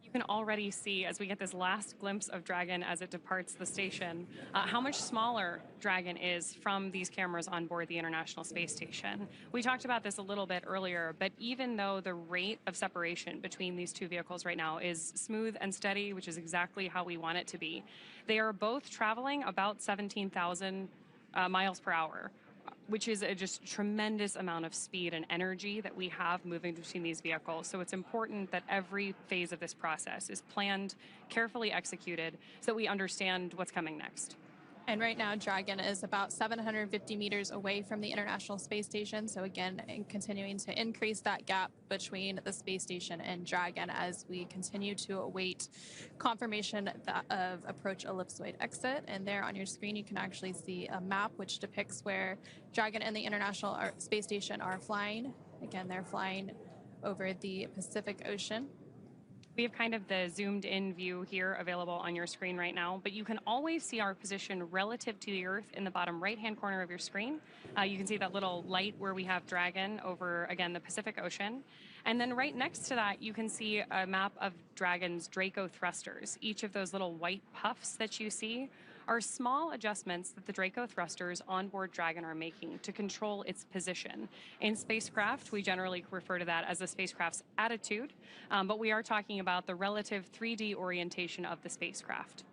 You can already see, as we get this last glimpse of Dragon as it departs the station, how much smaller Dragon is from these cameras on board the International Space Station. We talked about this a little bit earlier, but even though the rate of separation between these two vehicles right now is smooth and steady, which is exactly how we want it to be, they are both traveling about 17,000 miles per hour, which is a just tremendous amount of speed and energy that we have moving between these vehicles. So it's important that every phase of this process is planned, carefully executed, so that we understand what's coming next. And right now, Dragon is about 750 meters away from the International Space Station. So again, continuing to increase that gap between the space station and Dragon as we continue to await confirmation of approach ellipsoid exit. And there on your screen, you can actually see a map which depicts where Dragon and the International Space Station are flying. Again, they're flying over the Pacific Ocean. We have kind of the zoomed in view here available on your screen right now, but you can always see our position relative to the Earth in the bottom right-hand corner of your screen. You can see that little light where we have Dragon over, again, the Pacific Ocean. And then right next to that, you can see a map of Dragon's Draco thrusters. Each of those little white puffs that you see are small adjustments that the Draco thrusters on board Dragon are making to control its position. In spacecraft, we generally refer to that as the spacecraft's attitude, but we are talking about the relative 3D orientation of the spacecraft.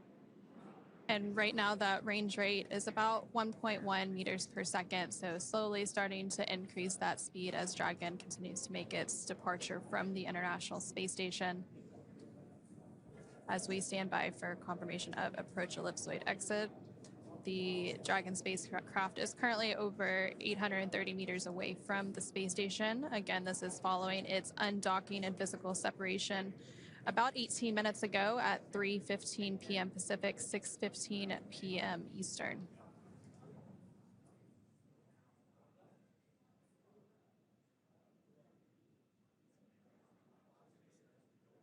And right now that range rate is about 1.1 meters per second, so slowly starting to increase that speed as Dragon continues to make its departure from the International Space Station. As we stand by for confirmation of approach ellipsoid exit, the Dragon spacecraft is currently over 830 meters away from the space station. Again, this is following its undocking and physical separation about 18 minutes ago at 3:15 p.m. Pacific, 6:15 p.m. Eastern.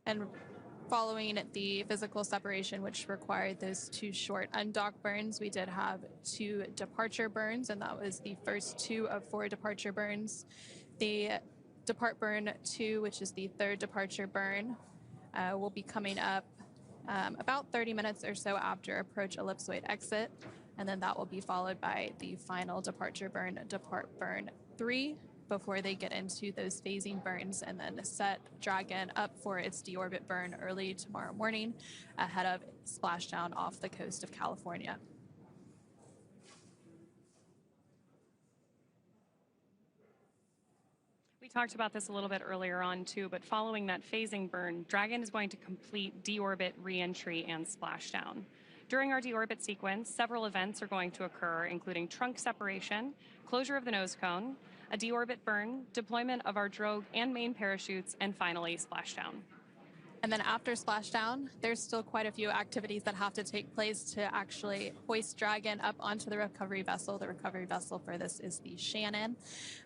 And following the physical separation, which required those two short undock burns, we did have 2 departure burns, and that was the first 2 of 4 departure burns. The depart burn 2, which is the 3rd departure burn, will be coming up about 30 minutes or so after approach ellipsoid exit, and then that will be followed by the final departure burn, depart burn 3, before they get into those phasing burns and then set Dragon up for its deorbit burn early tomorrow morning ahead of splashdown off the coast of California. We talked about this a little bit earlier on too, but following that phasing burn, Dragon is going to complete deorbit reentry and splashdown. During our deorbit sequence, several events are going to occur, including trunk separation, closure of the nose cone, a deorbit burn, deployment of our drogue and main parachutes, and finally splashdown. And then after splashdown, there's still quite a few activities that have to take place to actually hoist Dragon up onto the recovery vessel. The recovery vessel for this is the Shannon.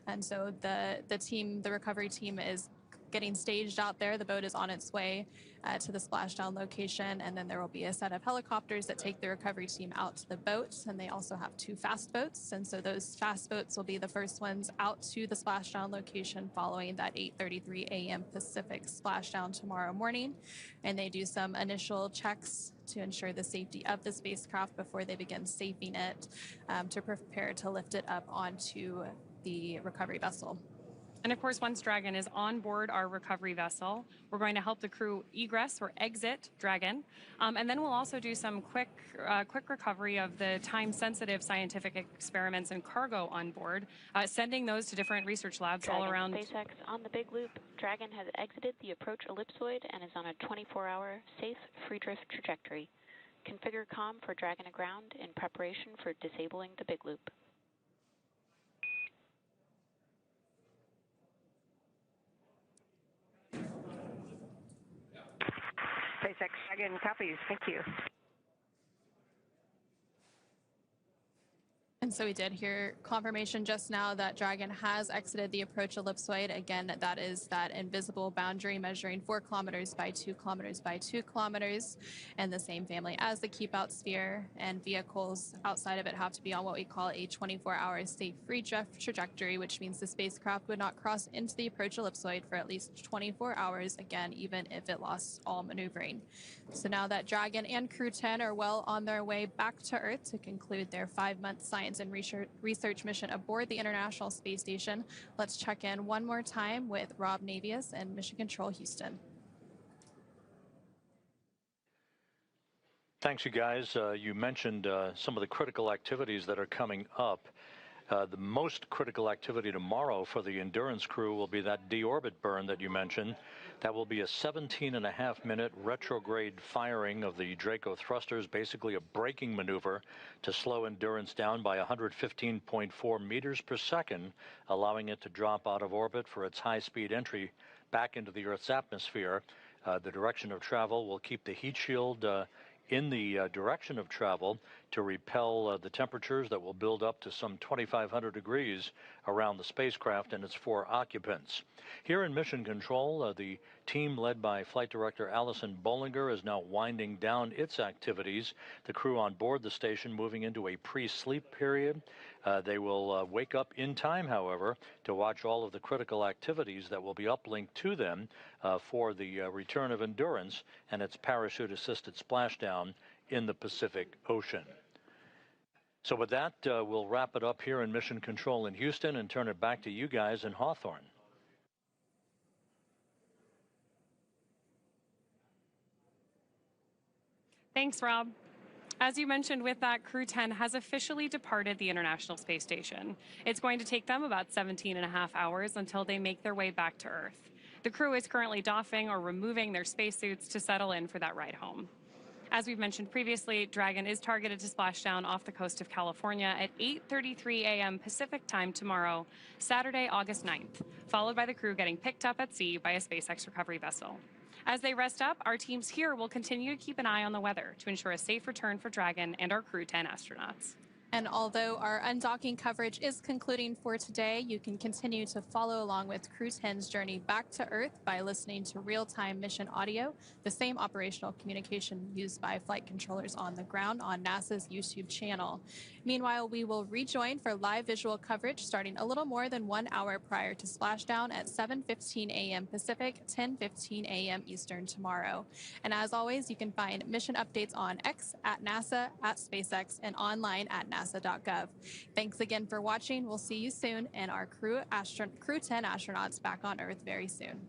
And so the recovery team is getting staged out there. The boat is on its way to the splashdown location, and then there will be a set of helicopters that take the recovery team out to the boat, and they also have 2 fast boats, and so those fast boats will be the first ones out to the splashdown location following that 8:33 a.m. Pacific splashdown tomorrow morning, and they do some initial checks to ensure the safety of the spacecraft before they begin safing it to prepare to lift it up onto the recovery vessel. And of course, once Dragon is on board our recovery vessel, we're going to help the crew egress or exit Dragon. And then we'll also do some quick recovery of the time-sensitive scientific experiments and cargo on board, sending those to different research labs all around. SpaceX on the big loop. Dragon has exited the approach ellipsoid and is on a 24-hour safe free drift trajectory. Configure comm for Dragon aground in preparation for disabling the big loop. SpaceX Dragon copies. Thank you. And so we did hear confirmation just now that Dragon has exited the approach ellipsoid. Again, that is that invisible boundary measuring 4 kilometers by 2 kilometers by 2 kilometers, and the same family as the keep out sphere. And vehicles outside of it have to be on what we call a 24-hour safe free drift trajectory, which means the spacecraft would not cross into the approach ellipsoid for at least 24 hours, again, even if it lost all maneuvering. So now that Dragon and Crew-10 are well on their way back to Earth to conclude their 5-month science and research mission aboard the International Space Station, let's check in one more time with Rob Navius and Mission Control Houston. Thanks, you guys. You mentioned some of the critical activities that are coming up. The most critical activity tomorrow for the Endurance crew will be that deorbit burn that you mentioned. That will be a 17.5-minute retrograde firing of the Draco thrusters, basically a braking maneuver to slow Endurance down by 115.4 meters per second, allowing it to drop out of orbit for its high-speed entry back into the Earth's atmosphere. The direction of travel will keep the heat shield in the direction of travel to repel the temperatures that will build up to some 2,500 degrees around the spacecraft and its 4 occupants. Here in Mission Control, the team led by Flight Director Allison Bollinger is now winding down its activities. The crew on board the station moving into a pre-sleep period. They will wake up in time, however, to watch all of the critical activities that will be uplinked to them for the return of Endurance and its parachute-assisted splashdown in the Pacific Ocean. So with that, we'll wrap it up here in Mission Control in Houston and turn it back to you guys in Hawthorne. Thanks, Rob. As you mentioned with that, Crew-10 has officially departed the International Space Station. It's going to take them about 17.5 hours until they make their way back to Earth. The crew is currently doffing or removing their spacesuits to settle in for that ride home. As we've mentioned previously, Dragon is targeted to splash down off the coast of California at 8:33 a.m. Pacific time tomorrow, Saturday, August 9th, followed by the crew getting picked up at sea by a SpaceX recovery vessel. As they rest up, our teams here will continue to keep an eye on the weather to ensure a safe return for Dragon and our Crew-10 astronauts. And although our undocking coverage is concluding for today, you can continue to follow along with Crew-10's journey back to Earth by listening to real-time mission audio, the same operational communication used by flight controllers on the ground on NASA's YouTube channel. Meanwhile, we will rejoin for live visual coverage starting a little more than 1 hour prior to splashdown at 7:15 a.m. Pacific, 10:15 a.m. Eastern tomorrow. And as always, you can find mission updates on X, at NASA, at SpaceX, and online at NASA.gov. Thanks again for watching. We'll see you soon, and our Crew-10 astronauts back on Earth very soon.